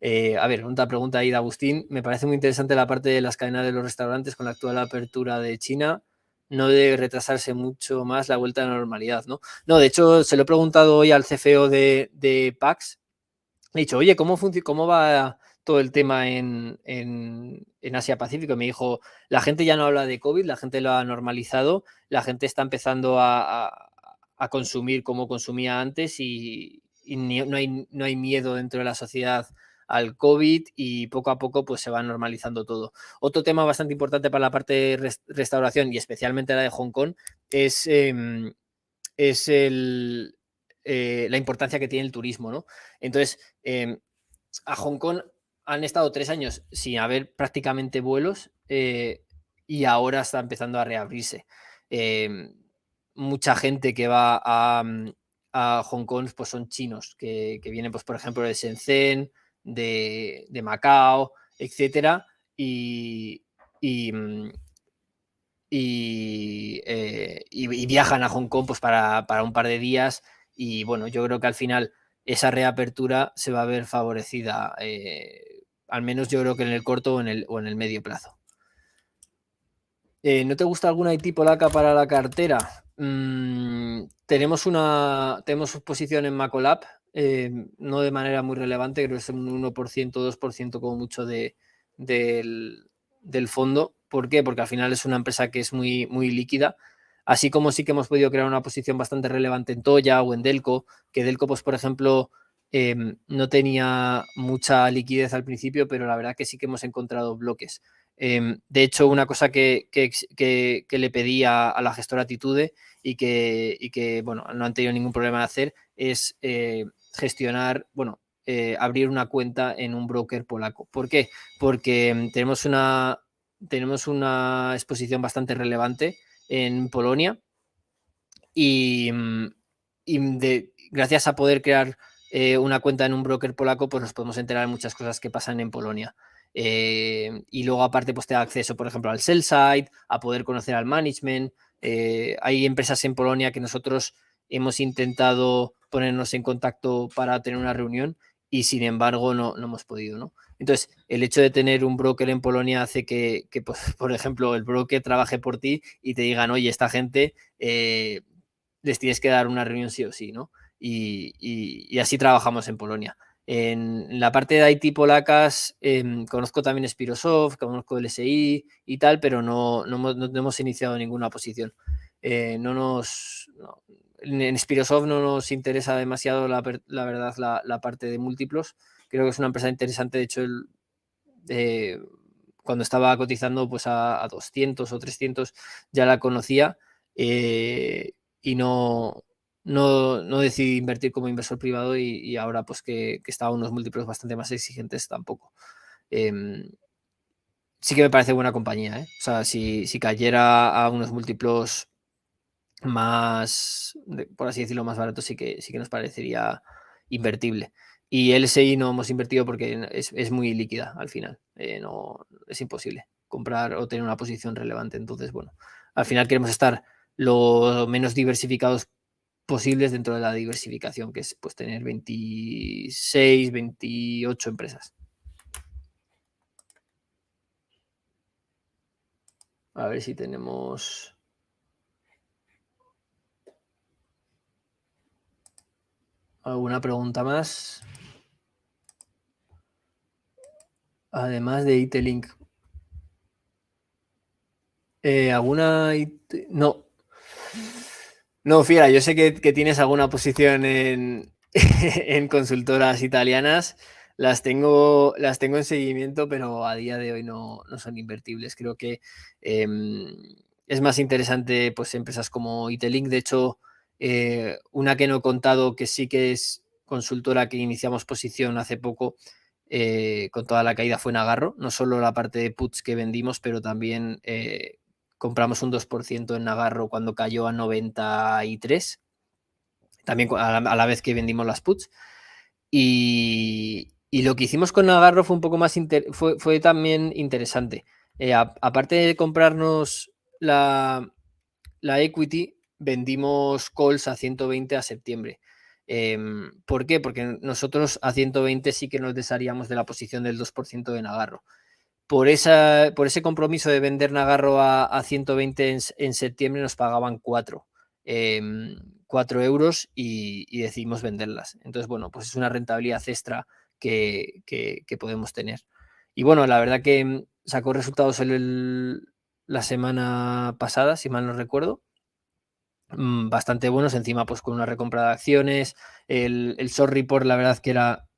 A ver, otra pregunta ahí de Agustín. Me parece muy interesante la parte de las cadenas de los restaurantes con la actual apertura de China. No debe retrasarse mucho más la vuelta a la normalidad, ¿no? No, de hecho, se lo he preguntado hoy al CFO de Pax. Le he dicho, oye, ¿cómo va todo el tema en Asia Pacífico? Me dijo, la gente ya no habla de COVID, la gente lo ha normalizado, la gente está empezando a consumir como consumía antes y no hay miedo dentro de la sociedad al COVID y poco a poco pues se va normalizando todo. Otro tema bastante importante para la parte de restauración y especialmente la de Hong Kong es la importancia que tiene el turismo, ¿no? Entonces, a Hong Kong han estado 3 años sin haber prácticamente vuelos y ahora está empezando a reabrirse. Mucha gente que va a Hong Kong pues son chinos, que vienen, pues, por ejemplo, de Shenzhen, de Macao, etcétera, y, y viajan a Hong Kong pues para un par de días y bueno, yo creo que al final esa reapertura se va a ver favorecida, al menos yo creo que en el corto o en el medio plazo. ¿No te gusta alguna IT polaca para la cartera? Tenemos posición en Macolab, no de manera muy relevante, creo que es un 1%, 2% como mucho del fondo. ¿Por qué? Porque al final es una empresa que es muy, muy líquida. Así como sí que hemos podido crear una posición bastante relevante en Toya o en Delco, que Delco, pues, por ejemplo, no tenía mucha liquidez al principio, pero la verdad que sí que hemos encontrado bloques. De hecho, una cosa que le pedí a la gestora Attitude y que bueno, no han tenido ningún problema de hacer es gestionar, bueno, abrir una cuenta en un broker polaco. ¿Por qué? Porque tenemos una exposición bastante relevante en Polonia y gracias a poder crear una cuenta en un broker polaco, pues nos podemos enterar de muchas cosas que pasan en Polonia. Y luego aparte pues te da acceso, por ejemplo, al sell side, a poder conocer al management. Hay empresas en Polonia que nosotros hemos intentado ponernos en contacto para tener una reunión y sin embargo no hemos podido, ¿no? Entonces, el hecho de tener un broker en Polonia hace que pues, por ejemplo, el broker trabaje por ti y te digan, oye, esta gente les tienes que dar una reunión sí o sí, ¿no? Y así trabajamos en Polonia. En la parte de IT polacas conozco también Spirosoft, conozco el SI y tal, pero no hemos iniciado ninguna posición. En Spirosoft no nos interesa demasiado la verdad la parte de múltiplos. Creo que es una empresa interesante, de hecho cuando estaba cotizando pues a 200 o 300 ya la conocía y no decidí invertir como inversor privado y ahora pues que está a unos múltiplos bastante más exigentes tampoco. Sí que me parece buena compañía, ¿eh? O sea, si cayera a unos múltiplos más, por así decirlo, más baratos, sí que nos parecería invertible. Y LSI no hemos invertido porque es muy líquida al final, no, es imposible. comprar o tener una posición relevante. Entonces, bueno, al final queremos estar lo menos diversificados posibles dentro de la diversificación, que es pues tener 26, 28 empresas. A ver si tenemos... ¿alguna pregunta más? Además de Itelink. ¿Alguna? No. No, Fiera, yo sé que tienes alguna posición en, en consultoras italianas. Las tengo en seguimiento, pero a día de hoy no son invertibles. Creo que es más interesante pues empresas como Itelink. De hecho, una que no he contado que sí que es consultora que iniciamos posición hace poco con toda la caída fue Nagarro. No solo la parte de puts que vendimos, pero también compramos un 2% en Nagarro cuando cayó a 93, también a la vez que vendimos las puts. Y lo que hicimos con Nagarro fue un poco más fue también interesante. Aparte de comprarnos la equity, vendimos calls a 120 a septiembre. ¿Por qué? Porque nosotros a 120 sí que nos desharíamos de la posición del 2% de Nagarro. Por ese compromiso de vender Nagarro a 120 en septiembre nos pagaban 4 euros y decidimos venderlas. Entonces, bueno, pues es una rentabilidad extra que podemos tener. Y bueno, la verdad que sacó resultados la semana pasada, si mal no recuerdo, bastante buenos, encima pues con una recompra de acciones. El short report, la verdad que era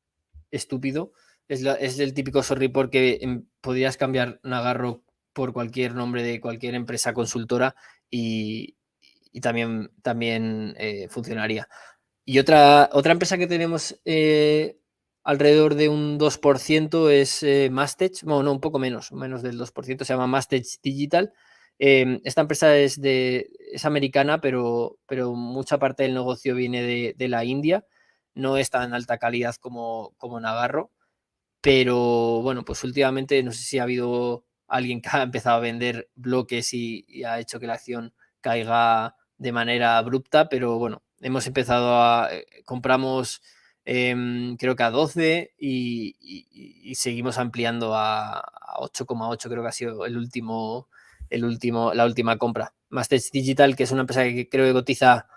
estúpido. Es el típico short report que podrías cambiar Nagarro por cualquier nombre de cualquier empresa consultora y también funcionaría. Y otra empresa que tenemos alrededor de un 2% es Mastech, bueno, no, un poco menos del 2%, se llama Mastech Digital. Esta empresa es americana, pero mucha parte del negocio viene de la India. No es tan alta calidad como Nagarro, pero bueno, pues últimamente no sé si ha habido alguien que ha empezado a vender bloques y ha hecho que la acción caiga de manera abrupta, pero bueno, hemos empezado compramos creo que a 12 y seguimos ampliando a 8,8, creo que ha sido la última compra. Mastech Digital, que es una empresa que creo que cotiza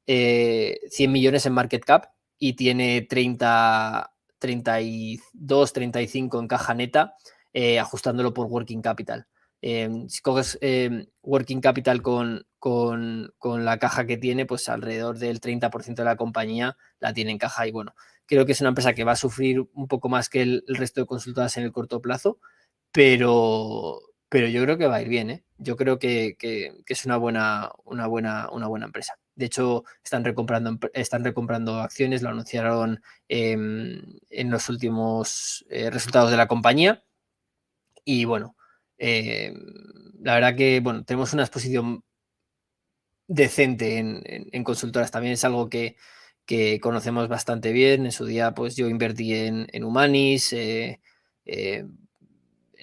100 millones en market cap y tiene 32, 35 en caja neta, ajustándolo por working capital. Si coges working capital con la caja que tiene, pues alrededor del 30% de la compañía la tiene en caja. Y bueno, creo que es una empresa que va a sufrir un poco más que el resto de consultoras en el corto plazo, pero yo creo que va a ir bien, ¿eh? Yo creo que es una buena empresa. De hecho, están recomprando acciones, lo anunciaron en los últimos resultados de la compañía. Y bueno, la verdad que bueno, tenemos una exposición decente en consultoras. También es algo que conocemos bastante bien. En su día, pues yo invertí en Humanis,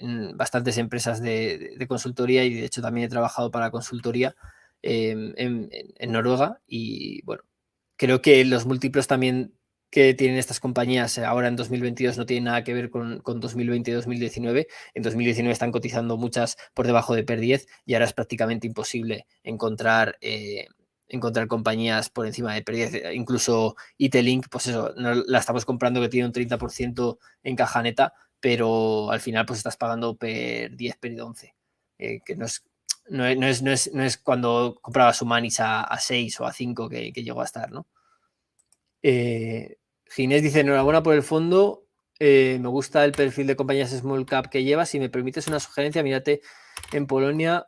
en bastantes empresas de consultoría y de hecho también he trabajado para consultoría en Noruega y bueno, creo que los múltiplos también que tienen estas compañías ahora en 2022 no tienen nada que ver con 2020 y 2019. En 2019 están cotizando muchas por debajo de PER 10 y ahora es prácticamente imposible encontrar compañías por encima de PER 10. Incluso Itelink, pues eso, no, la estamos comprando que tiene un 30% en caja neta, pero al final pues estás pagando PER 10, PER 11, que no es cuando comprabas Humanis a 6 o a 5 que llegó a estar, ¿no? Ginés dice, enhorabuena por el fondo, me gusta el perfil de compañías small cap que llevas, si me permites una sugerencia, mírate en Polonia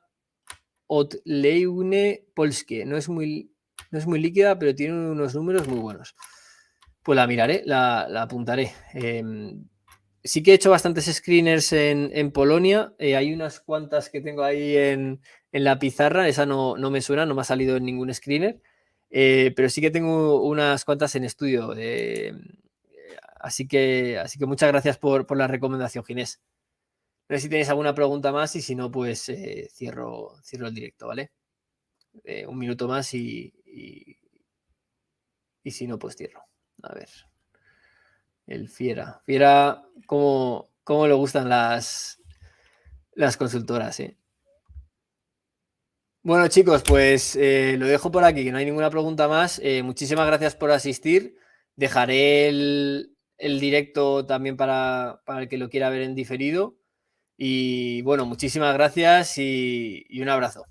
Otleune Polskie, no es muy líquida, pero tiene unos números muy buenos. Pues la miraré, la apuntaré. Sí que he hecho bastantes screeners en Polonia, hay unas cuantas que tengo ahí en la pizarra, esa no me suena, no me ha salido en ningún screener, pero sí que tengo unas cuantas en estudio. Así que muchas gracias por la recomendación, Ginés. No sé si tenéis alguna pregunta más y si no, pues cierro el directo, ¿vale? Un minuto más y si no, pues cierro. A ver. El Fiera. Fiera, ¿cómo le gustan las consultoras, eh? Bueno, chicos, pues lo dejo por aquí, que no hay ninguna pregunta más. Muchísimas gracias por asistir. Dejaré el directo también para el que lo quiera ver en diferido. Y bueno, muchísimas gracias y un abrazo.